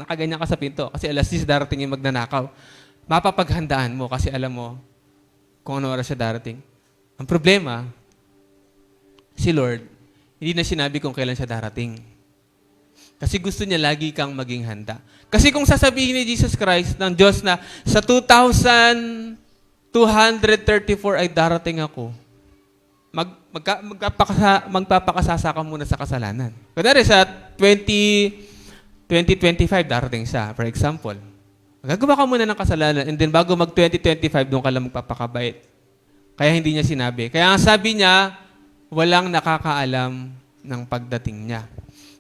Nakaganyan ka sa pinto kasi 10:00 darating yung magnanakaw. Mapapaghandaan mo kasi alam mo kung ano oras siya darating. Ang problema, si Lord, hindi na sinabi kung kailan siya darating. Kasi gusto niya lagi kang maging handa. Kasi kung sasabihin ni Jesus Christ ng Diyos na sa 2234 ay darating ako, magpapakasasa ka muna sa kasalanan. Kunwari sa 2025 darating siya, for example. Magagawa ka muna ng kasalanan and then bago mag-2025, doon ka lang magpapakabait. Kaya hindi niya sinabi. Kaya ang sabi niya, walang nakakaalam ng pagdating niya.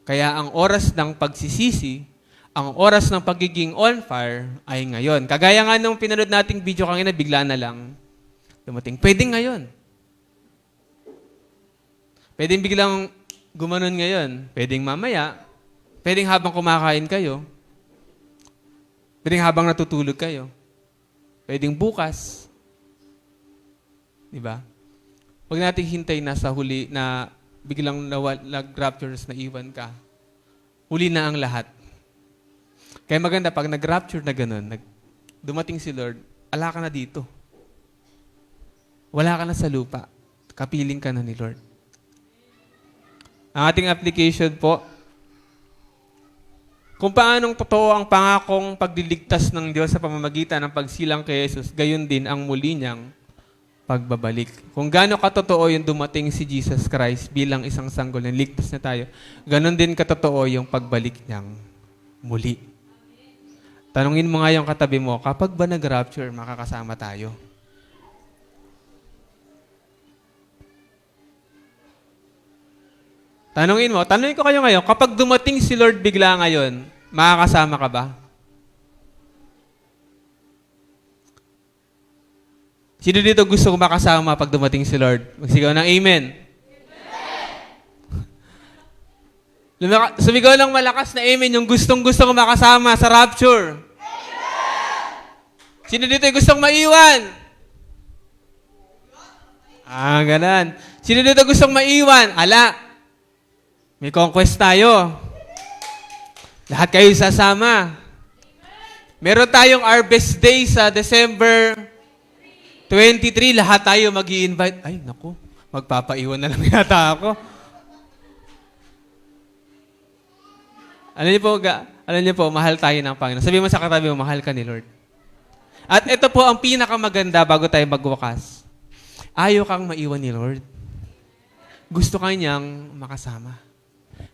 Kaya ang oras ng pagsisisi, ang oras ng pagiging on fire ay ngayon. Kagaya nga nung pinanood nating video kanina, bigla na lang dumating. Pwedeng ngayon. Pwedeng biglang gumanon ngayon. Pwedeng mamaya. Pwedeng habang kumakain kayo. Pwedeng habang natutulog kayo. Pwedeng bukas. Diba? Huwag natin hintay na sa huli na biglang nag-raptures na iwan ka. Huli na ang lahat. Kaya maganda, pag nag-rapture na gano'n, dumating si Lord, ala ka na dito. Wala ka na sa lupa. Kapiling ka na ni Lord. Ang ating application po, kung paanong totoo ang pangakong pagliligtas ng Diyos sa pamamagitan ng pagsilang kay Jesus, gayon din ang muli niyang pagbabalik. Kung gaano katotoo yung dumating si Jesus Christ bilang isang sanggol na ligtas na tayo, ganon din katotoo yung pagbalik niyang muli. Tanungin mo nga yung katabi mo, kapag ba nag-rapture, makakasama tayo? Tanungin ko kayo ngayon, kapag dumating si Lord bigla ngayon, makakasama ka ba? Sino dito gusto ko makasama pag dumating si Lord? Magsigaw ng amen. Sumigaw ng malakas na amen yung gustong-gusto ko makasama sa rapture. Amen! Sino dito gustong maiwan? Ganun. Sino dito gustong maiwan? Ala. May conquest tayo. Lahat kayo sasama. Meron tayong Harvest Day sa December 23. Lahat tayo mag-i-invite. Ay, naku. Magpapaiwan na lang yata ako. Alam niyo po, mahal tayo ng Panginoon. Sabi mo sa katabi mo, mahal ka ni Lord. At ito po ang pinakamaganda bago tayo magwakas. Ayaw kang maiwan ni Lord. Gusto ka niyang makasama.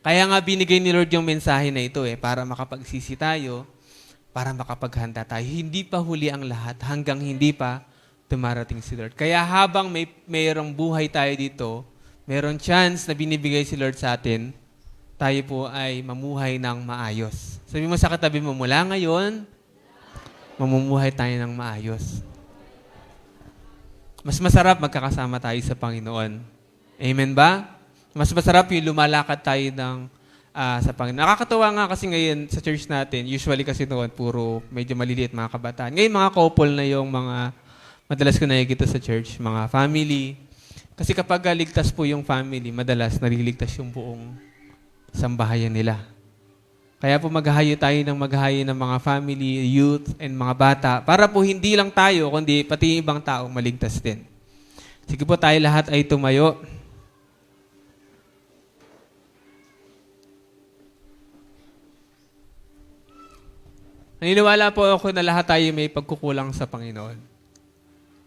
Kaya nga binigay ni Lord yung mensahe na ito para makapagsisi tayo, para makapaghanda tayo. Hindi pa huli ang lahat hanggang hindi pa dumarating si Lord. Kaya habang mayroong buhay tayo dito, mayroong chance na binibigay si Lord sa atin, tayo po ay mamuhay ng maayos. Sabi mo sa katabi mo, mula ngayon, mamumuhay tayo ng maayos. Mas masarap magkakasama tayo sa Panginoon. Amen ba? Mas masarap yung lumalakad tayo sa Panginoon. Nakakatuwa nga kasi ngayon sa church natin, usually kasi noon, puro medyo maliliit mga kabataan. Ngayon mga couple na yung mga madalas ko nakikita sa church, mga family. Kasi kapag ligtas po yung family, madalas naliligtas yung buong sambahayan nila. Kaya po maghahayo tayo ng mga family, youth, and mga bata para po hindi lang tayo, kundi pati ibang tao maligtas din. Sige po tayo lahat ay tumayo. Naniniwala po ako na lahat tayo may pagkukulang sa Panginoon.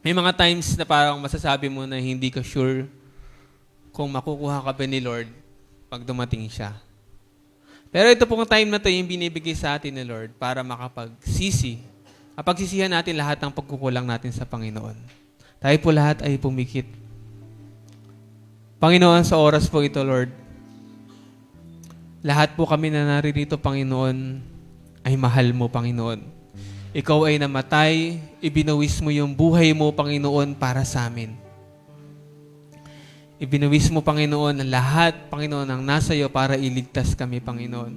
May mga times na parang masasabi mo na hindi ka sure kung makukuha ka ba ni Lord pag dumating siya. Pero ito pong time na ito yung binibigay sa atin ni Lord para makapagsisi. Pagsisihan natin lahat ng pagkukulang natin sa Panginoon. Tayo po lahat ay pumikit. Panginoon, sa oras po ito, Lord, lahat po kami na naririto, Panginoon, ay mahal mo, Panginoon. Ikaw ay namatay, ibinawis mo yung buhay mo, Panginoon, para sa amin. Ibinuwis mo, Panginoon, ang lahat, Panginoon, ang nasa iyo para iligtas kami, Panginoon.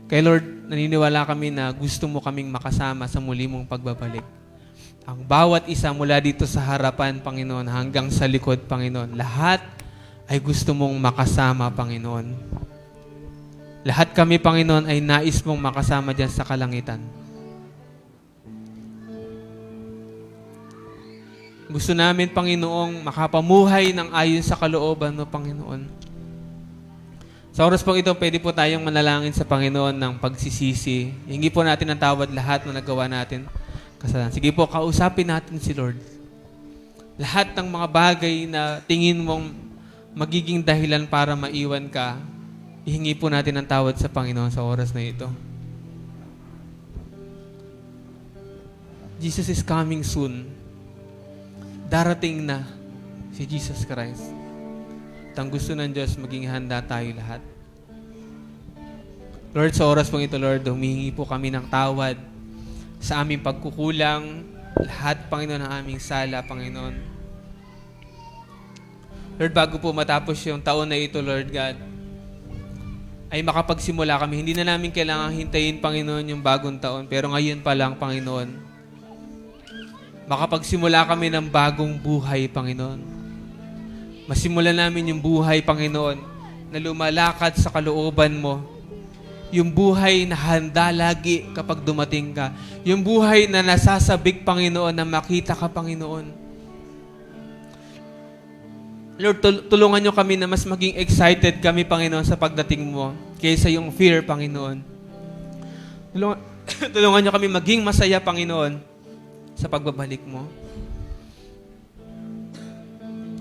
Kaya Lord, naniniwala kami na gusto mo kaming makasama sa muli mong pagbabalik. Ang bawat isa mula dito sa harapan, Panginoon, hanggang sa likod, Panginoon, lahat ay gusto mong makasama, Panginoon. Lahat kami, Panginoon, ay nais mong makasama dyan sa kalangitan. Gusto namin, Panginoong, makapamuhay ng ayon sa kalooban mo, Panginoon. Sa oras pong ito, pwede po tayong manalangin sa Panginoon ng pagsisisi. Hingi po natin ang tawad lahat na nagawa natin kasalanan. Sige po, kausapin natin si Lord. Lahat ng mga bagay na tingin mong magiging dahilan para maiwan ka, ihingi po natin ang tawad sa Panginoon sa oras na ito. Jesus is coming soon. Darating na si Jesus Christ. At ang gusto ng Diyos, maging handa tayo lahat. Lord, sa oras pong ito, Lord, humihingi po kami ng tawad sa aming pagkukulang, lahat, Panginoon, ng aming sala, Panginoon. Lord, bago po matapos yung taon na ito, Lord God, ay makapagsimula kami. Hindi na namin kailangang hintayin, Panginoon, yung bagong taon. Pero ngayon pa lang, Panginoon, makapagsimula kami ng bagong buhay, Panginoon. Masimula namin yung buhay, Panginoon, na lumalakad sa kalooban mo. Yung buhay na handa lagi kapag dumating ka. Yung buhay na nasasabik, Panginoon, na makita ka, Panginoon. Lord, tulungan nyo kami na mas maging excited kami, Panginoon, sa pagdating mo kaysa yung fear, Panginoon. Tulungan nyo kami maging masaya, Panginoon, sa pagbabalik mo.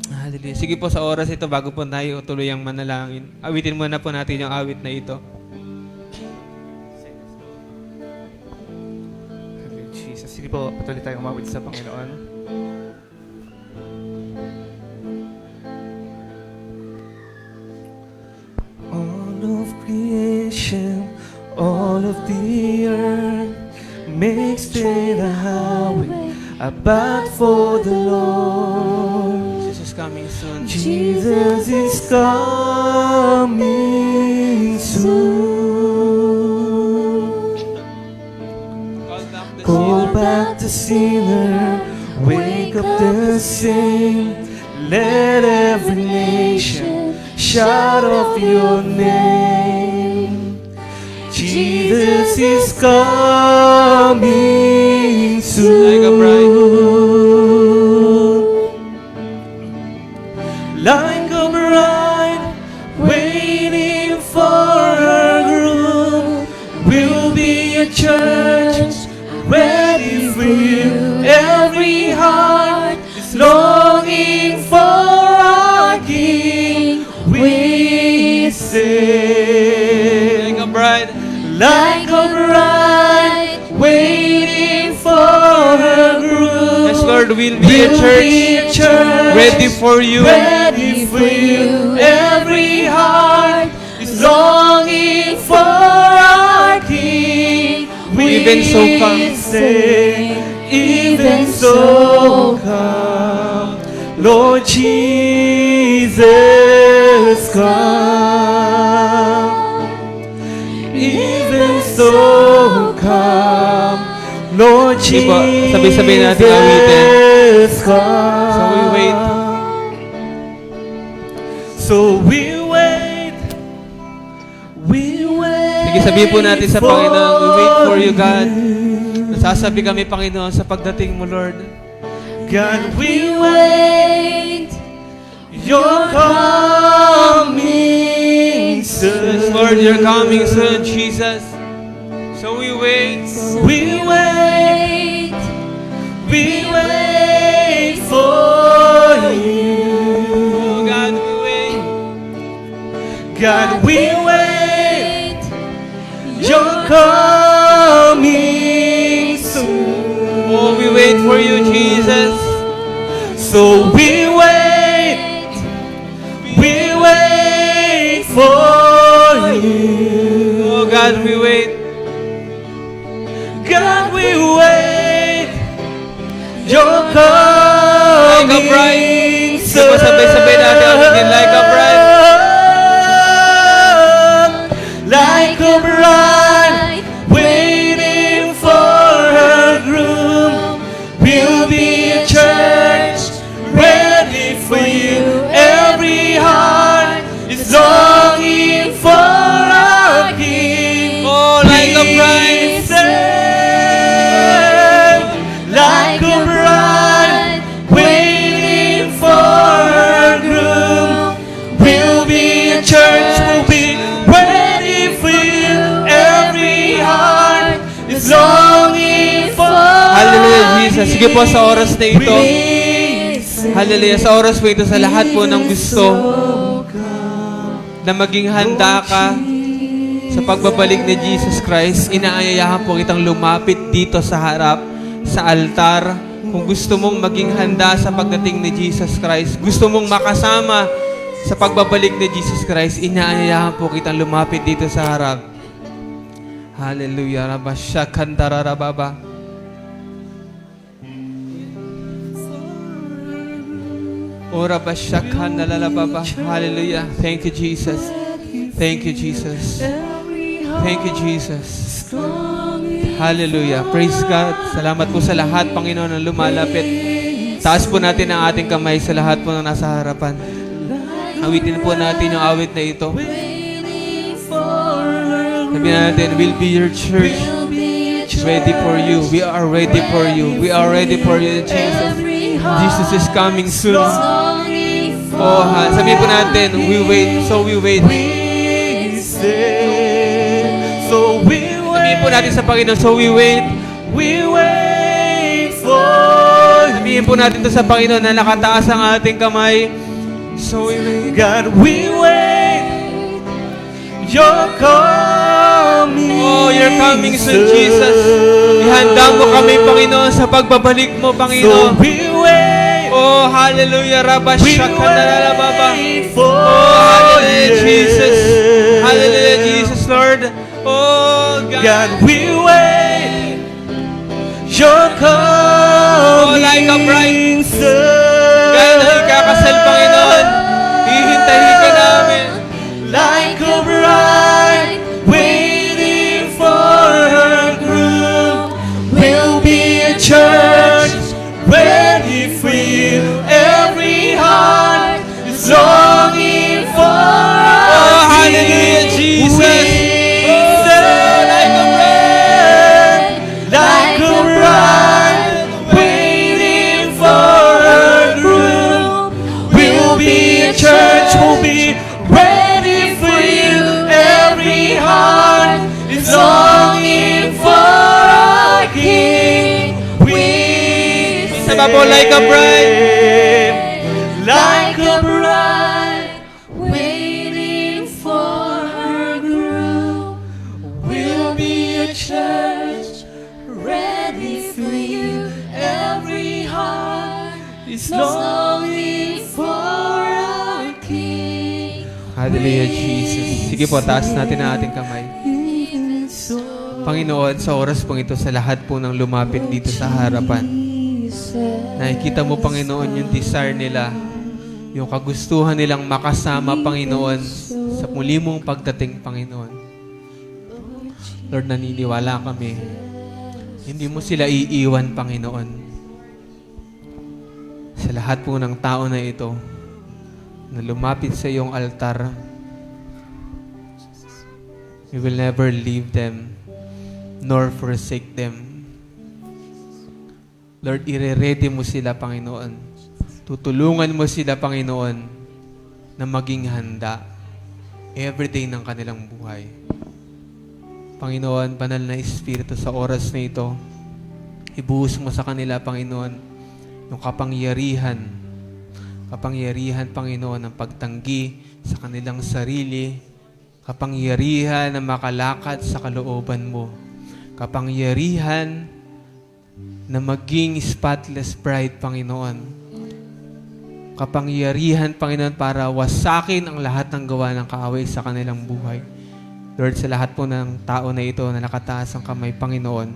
Hallelujah. Sige po, sa oras ito, bago po tayo tuluyang manalangin, awitin muna po natin yung awit na ito. Jesus, sige po, patuloy tayong umawit sa Panginoon. All of creation, all of the earth, make straight a highway, a path for the Lord. Jesus is coming soon. Jesus is coming soon. Call back the Call back the sinner, wake up the same. Let every nation shout of your name. Jesus is coming soon. Like a Like a bride waiting for her groom. We'll be a church ready for you. Every heart is longing for our King. We sing Like a bride. like a bride waiting for her groom. Yes, Lord, we'll be a church ready for you. Ready for you. Every heart is longing for our King. Even so come. Say, even so come, Lord Jesus, come. Even so come, Lord Sige po, Jesus, sabay-sabay natin awitin. come. So we wait. So we wait. We wait. Sige, sabihin po natin sa Panginoon, we wait for you, God. Nasasabi kami, Panginoon, sa pagdating mo, Lord. God, we wait. You're coming soon. Yes, Lord, you're coming soon, Jesus. So we wait. We wait. We wait for you. Oh, God, we wait. God, we wait. You're coming soon. Oh, we wait for you, Jesus. So we wait. We wait for you. Oh, God, we wait. God, we wait. You're Like a bride. coming Sige po, sabay-sabay natin awitin, like a bride. Like a bride waiting for her groom. We'll be a church ready for you. Every heart is longing for our King. Oh, like a bride. Like a bride waiting for her groom. We'll be a church, we'll be ready for you. Every heart is longing for Hallelujah, Jesus. Sige po, sa oras na ito, release. hallelujah, sa oras po ito, sa lahat po ng gusto na maging handa ka sa pagbabalik ni Jesus Christ, inaayayahan po kitang lumapit dito sa harap, sa altar. Kung gusto mong maging handa sa pagdating ni Jesus Christ, gusto mong makasama sa pagbabalik ni Jesus Christ, inaayayahan po kitang lumapit dito sa harap. Hallelujah. Rabashakandarababa. Ora bashakandalalababa. Hallelujah. Thank you, Jesus. Thank you, Jesus. Thank you, Jesus. Hallelujah. Praise God. Salamat po sa lahat, Panginoon, na lumalapit. Taas po natin ang ating kamay sa lahat po na nasa harapan. Awitin po natin yung awit na ito. Sabihin natin, we'll be your church. Ready for you. We are ready for you. We are ready for you, Jesus. Jesus is coming soon. Oh, sabihin po natin, we wait. So we wait. So we Sabihin po natin sa Panginoon, so we wait. wait for Sabihin po natin to sa Panginoon na nakataas ang ating kamay. So we wait. God, we wait. You're coming. Oh, you're coming soon, Jesus. Ihanda mo kami, Panginoon, sa pagbabalik mo, So Panginoon. we wait. Oh, hallelujah. We Rabashakadarababa. wait for Oh, hallelujah, you. Jesus. Hallelujah, Jesus, Lord. Oh, God. God, we wait. You're coming like a bride. soon. Gaya na ikakasal, Panginoon. Hihintayin ka namin. Like a bride waiting for her groom. We'll be a church ready for Come on, like a bride. Like a bride waiting for her groom. will be a church ready for you. Every heart is longing for our King. Hallelujah, Jesus. Sige po, taas natin ang ating kamay. Panginoon, sa oras pong ito, sa lahat po ng lumapit dito sa harapan, nakikita mo, Panginoon, yung desire nila, yung kagustuhan nilang makasama, Panginoon, sa muli mong pagdating, Panginoon. Lord, naniniwala kami, hindi mo sila iiwan, Panginoon. Sa lahat po ng tao na ito, na lumapit sa iyong altar, we will never leave them nor forsake them. Lord, ire-ready mo sila, Panginoon. Tutulungan mo sila, Panginoon, na maging handa everyday ng kanilang buhay. Panginoon, banal na Espiritu, sa oras na ito, ibuhos mo sa kanila, Panginoon, yung kapangyarihan, Panginoon, ng pagtanggi sa kanilang sarili, kapangyarihan na makalakad sa kalooban mo, kapangyarihan na maging spotless bride, Panginoon, kapangyarihan, Panginoon, para wasakin ang lahat ng gawa ng kaaway sa kanilang buhay. Lord, sa lahat po ng tao na ito na nakataas ang kamay, Panginoon,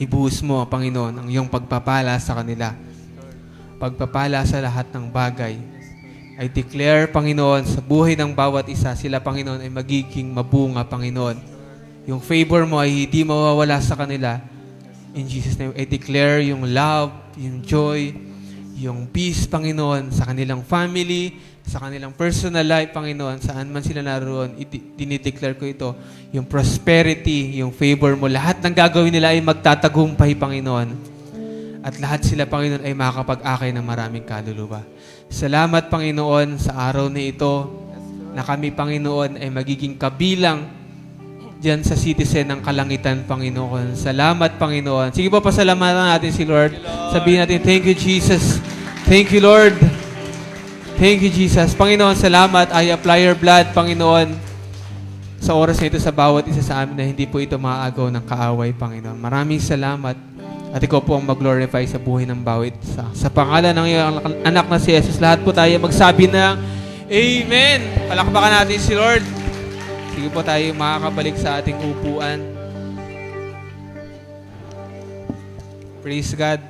ibuhos mo, Panginoon, ang iyong pagpapala sa kanila. Pagpapala sa lahat ng bagay. I declare, Panginoon, sa buhay ng bawat isa, sila, Panginoon, ay magiging mabunga, Panginoon. Yung favor mo ay hindi mawawala sa kanila. In Jesus' name, I declare yung love, yung joy, yung peace, Panginoon, sa kanilang family, sa kanilang personal life, Panginoon, saan man sila naroon, dinideclare ko ito, yung prosperity, yung favor mo, lahat ng gagawin nila ay magtatagumpay, Panginoon. At lahat sila, Panginoon, ay makakapag-akay ng maraming kaluluwa. Salamat, Panginoon, sa araw na ito, na kami, Panginoon, ay magiging kabilang diyan sa citizen ng kalangitan, Panginoon. Salamat, Panginoon. Sige po, pasalamatan natin si Lord. Sabihin natin, thank you, Jesus. Thank you, Lord. Thank you, Jesus. Panginoon, salamat. I apply your blood, Panginoon, sa oras na ito sa bawat isa sa amin na hindi po ito maaagaw ng kaaway, Panginoon. Maraming salamat. At ikaw po ang mag-glorify sa buhay ng bawat isa. Sa pangalan ng iyong anak na si Jesus, lahat po tayo magsabi ng Amen. Palakpakan natin si Lord. Sige po tayo makakabalik sa ating upuan. Praise God.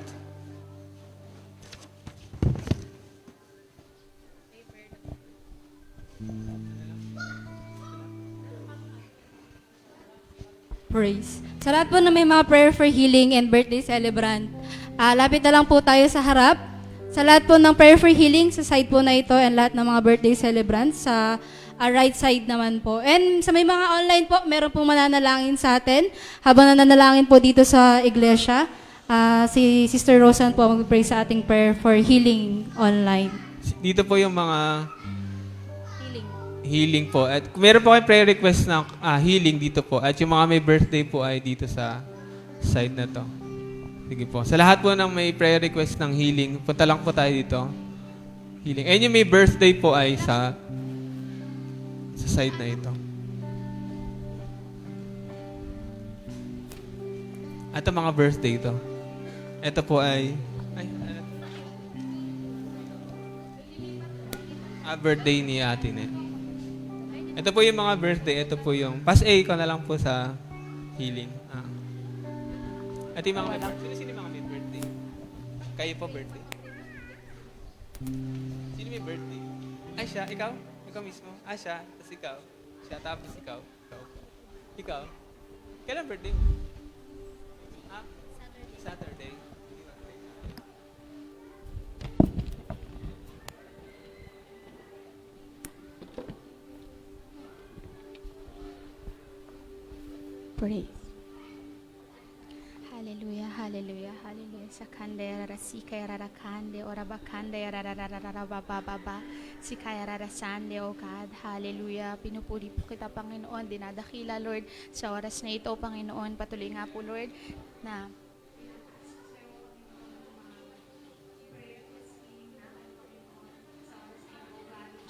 Praise. Sa lahat po na may mga prayer for healing and birthday celebrant, lapit na lang po tayo sa harap. Sa lahat po ng prayer for healing, sa side po na ito, and lahat ng mga birthday celebrants, sa right side naman po. And sa may mga online po, meron pong mananalangin sa atin. Habang nananalangin po dito sa iglesia, si Sister Rosan po mag-pray sa ating prayer for healing online. Dito po yung mga healing po. At kung meron po kayo prayer request na healing dito po. At yung mga may birthday po ay dito sa side na to. Sige po. Sa lahat po ng may prayer request ng healing, punta lang po tayo dito. Healing. And yung may birthday po ay sa side na ito. At ang mga birthday ito. Ito po ay birthday ni Ate Net. Ito po yung mga birthday. Ito po yung pass A ko na lang po sa healing. At yung mga sino mga may birthday? Kayo po birthday? Sino may birthday? Ay, siya. Ikaw? Ikaw mismo? Siya. Tapos ikaw. Siya. Tapos ikaw. Ikaw. Kailan birthday mo? Saturday. Praise. Hallelujah, hallelujah, hallelujah. Sakande rasika rarakande orabakande rararararababa. Sikaya rarasande, O God. Hallelujah. Pinupuri po kita, Panginoon. Dinadakila, Lord, sa oras na ito, Panginoon. Patuloy nga po, Lord, na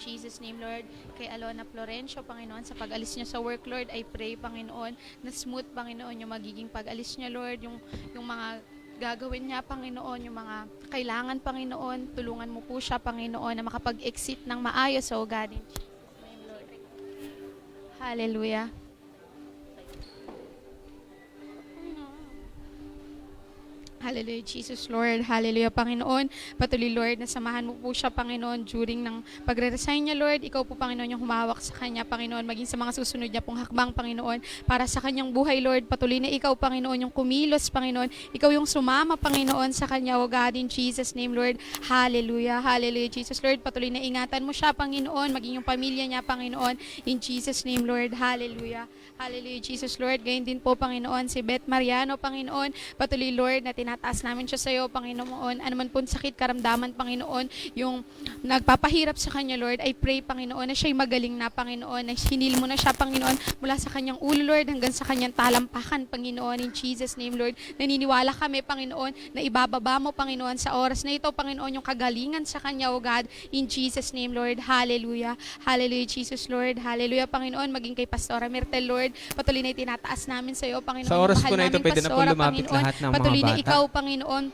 Jesus' name, Lord. Kay Alona Florencio, Panginoon, sa pag-alis niya sa work, Lord, I pray, Panginoon, na smooth, Panginoon, yung magiging pag-alis niya, Lord, yung mga gagawin niya, Panginoon, yung mga kailangan, Panginoon, tulungan mo po siya, Panginoon, na makapag-exit ng maayos, oh God, in Jesus' name, Lord. Hallelujah. Hallelujah, Jesus, Lord. Hallelujah, Panginoon. Patuloy, Lord, na samahan mo po siya, Panginoon, during ng pagre-resign niya, Lord. Ikaw po, Panginoon, yung humawak sa kanya, Panginoon, maging sa mga susunod niya pong hakbang, Panginoon, para sa kanyang buhay, Lord. Patuloy na ikaw, Panginoon, yung kumilos, Panginoon. Ikaw yung sumama, Panginoon, sa kanya, O God, in Jesus' name, Lord. Hallelujah, hallelujah, Jesus, Lord. Patuloy na ingatan mo siya, Panginoon, maging yung pamilya niya, Panginoon, in Jesus' name, Lord. Hallelujah. Hallelujah, Jesus, Lord. Gayon din po, Panginoon, si Beth Mariano, Panginoon. Patuloy, Lord, na tinataas namin siya sa iyo, Panginoon. Ano man po sakit, karamdaman, Panginoon, yung nagpapahirap sa kanya, Lord, I pray, Panginoon, na siya'y magaling na, Panginoon, na hinil mo na siya, Panginoon, mula sa kanyang ulo, Lord, hanggang sa kanyang talampakan, Panginoon, in Jesus' name, Lord. Naniniwala kami, Panginoon, na ibababa mo, Panginoon, sa oras na ito, Panginoon, yung kagalingan sa kanya, O God, in Jesus' name, Lord. Hallelujah. Hallelujah, Jesus, Lord. Hallelujah, Panginoon, maging kay Pastora Myrtle, Lord. Patuloy na itinataas namin sa iyo, Panginoon. Sa oras Mahal po na ito, naming pwede na po Pastora, lumapit Panginoon. lahat ng mga Patuloy na bata. ikaw, Panginoon,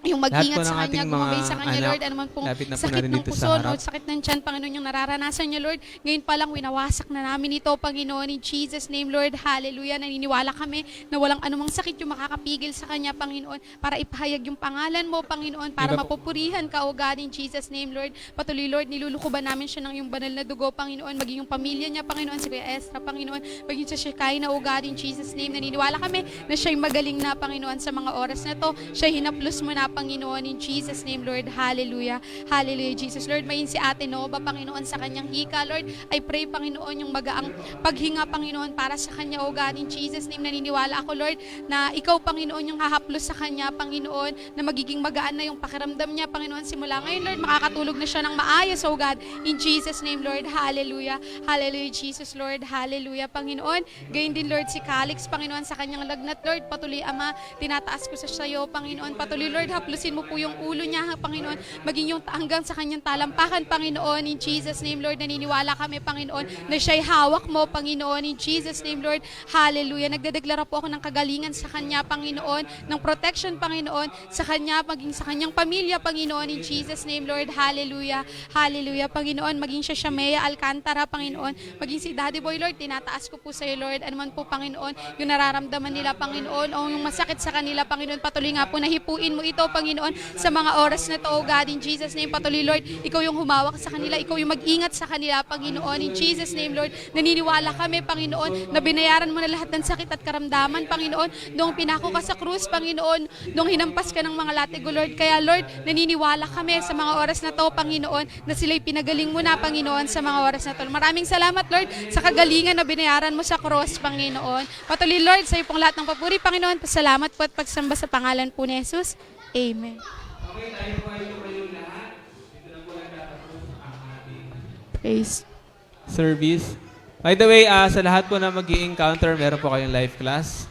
yung Lahat mag-ingat po ng sa kanya, ating gumabay mga sa kanya, anak, Lord, ano man pong lapit na po sakit natin ng dito sa puso, harap. Lord, sakit ng tiyan, Panginoon, yung nararanasan niya, Lord. Ngayon pa lang, winawasak na namin ito, Panginoon, in Jesus' name, Lord. Hallelujah. Naniniwala kami na walang anumang sakit yung makakapigil sa kanya, Panginoon, para ipahayag yung pangalan mo, Panginoon, para Iba po. mapupurihan ka, O God, in Jesus' name, Lord. Patuloy, Lord, nilulukuban namin siya ng yung banal na dugo, Panginoon, maging yung pamilya niya, Panginoon, si Kuya Estra, Panginoon, maging sa Shekinah, O God, in Jesus' name. Naniniwala kami na siya'y magaling na, Panginoon, sa mga oras na to. Siya'y hinaplos mo na, Panginoon, in Jesus' name, Lord. Hallelujah. Hallelujah, Jesus, Lord. Mayin si Ate Nova, Panginoon, sa kanyang hika, Lord. I pray, Panginoon, yung magaang paghinga, Panginoon, para sa kanya, O God, in Jesus' name. Naniniwala ako, Lord, na ikaw, Panginoon, yung hahaplos sa kanya, Panginoon, na magiging magaan na yung pakiramdam niya, Panginoon, simula ngayon, Lord, makakatulog na siya ng maayos, O God, in Jesus' name, Lord. Hallelujah. Hallelujah, Jesus, Lord. Hallelujah, Panginoon. Gayon din, Lord, si Calix, Panginoon, sa kanyang lagnat, Lord. Patuloy, Ama, tinataas ko sa sayo, Panginoon. Patuloy, Lord, haplusin mo po yung ulo niya, Panginoon, maging yung hanggang sa kanyang talampakan, Panginoon, in Jesus' name, Lord. Naniniwala kami, Panginoon, na siya'y hawak mo, Panginoon, in Jesus' name, Lord. Hallelujah. Nagdedeklara po ako ng kagalingan sa kanya, Panginoon, ng protection, Panginoon, sa kanya, maging sa kanyang pamilya, Panginoon, in Jesus' name, Lord. Hallelujah. Hallelujah, Panginoon. Maging siya Shamea Alcantara, Panginoon. Maging si Daddy Boy, Lord. Tinataas ko po sa iyo, Lord. Ano man po, Panginoon, yung nararamdaman nila, Panginoon, o yung masakit sa kanila, Panginoon. Patuloy nga po na hipuin mo ito, Panginoon, sa mga oras na to, O God, in Jesus' name. Patuloy, Lord, ikaw yung humawak sa kanila, ikaw yung mag-ingat sa kanila, Panginoon, in Jesus' name, Lord. Naniniwala kami, Panginoon, na binayaran mo na lahat ng sakit at karamdaman, Panginoon, nung pinako ka sa krus, Panginoon, nung hinampas ka ng mga latigo, Lord. Kaya, Lord, naniniwala kami sa mga oras na to, Panginoon, na sila'y pinagaling mo na, Panginoon, sa mga oras na to. Maraming salamat, Lord, sa kagalingan na binayaran mo sa cross, Panginoon. Patuloy, Lord, sa iyo pong lahat ng papuri, Panginoon. Pasalamat po at pagsamba sa pangalan po ni Jesus. Amen. Okay, tayo po ay tumayo lahat. Ito na po nagtatapos ang ating Praise. service. By the way, sa lahat po na mag-i-encounter, meron po kayong live class.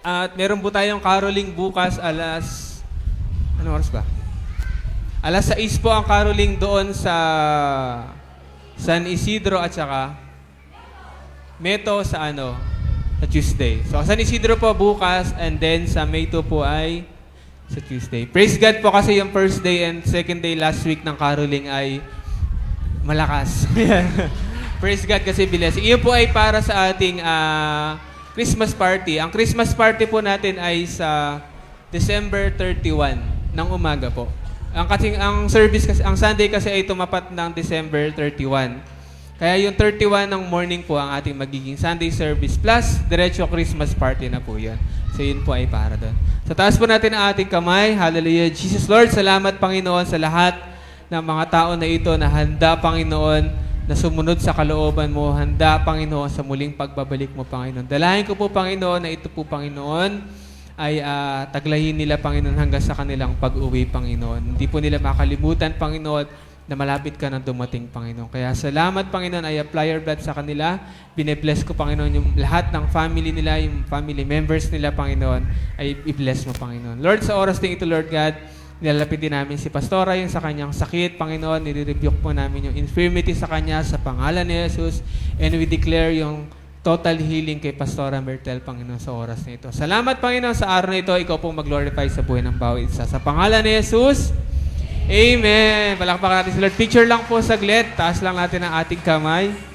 At meron po tayong caroling bukas ano oras ba? Alas 6 po ang caroling doon sa San Isidro at saka Meto sa sa Tuesday. So, San Isidro po bukas and then sa Meto po ay sa Tuesday. Praise God po kasi yung first day and second day last week ng caroling ay malakas. Praise God kasi blessing. Iyon po ay para sa ating Christmas party. Ang Christmas party po natin ay sa December 31 ng umaga po. Ang service kasi, ang Sunday kasi ay tumapat ng December 31. Kaya yung 31 ng morning po ang ating magiging Sunday service plus diretso Christmas party na po yun. So yun po ay para doon. Sa taas po natin ang ating kamay. Hallelujah. Jesus Lord, salamat Panginoon sa lahat ng mga tao na ito na handa Panginoon na sumunod sa kalooban mo. Handa Panginoon sa muling pagbabalik mo Panginoon. Dalahin ko po Panginoon na ito po Panginoon ay taglayin nila Panginoon hanggang sa kanilang pag-uwi Panginoon. Hindi po nila makalimutan Panginoon na malapit ka na dumating, Panginoon. Kaya salamat, Panginoon, I apply your blood sa kanila. Bine-bless ko, Panginoon, yung lahat ng family nila, yung family members nila, Panginoon, ay i-bless mo, Panginoon. Lord, sa oras din ito, Lord God, Nilalapit din namin si Pastora yung sa kanyang sakit. Panginoon, nire-rebuke po namin yung infirmity sa kanya sa pangalan ni Jesus. And we declare yung total healing kay Pastora Bertel, Panginoon, sa oras na ito. Salamat, Panginoon, sa araw na ito. Ikaw pong mag-glorify sa buhay ng bawat isa. Sa pangalan ni Jesus, Amen. Palakpakan natin si Lord. Picture lang po saglit. Taas lang natin ang ating kamay.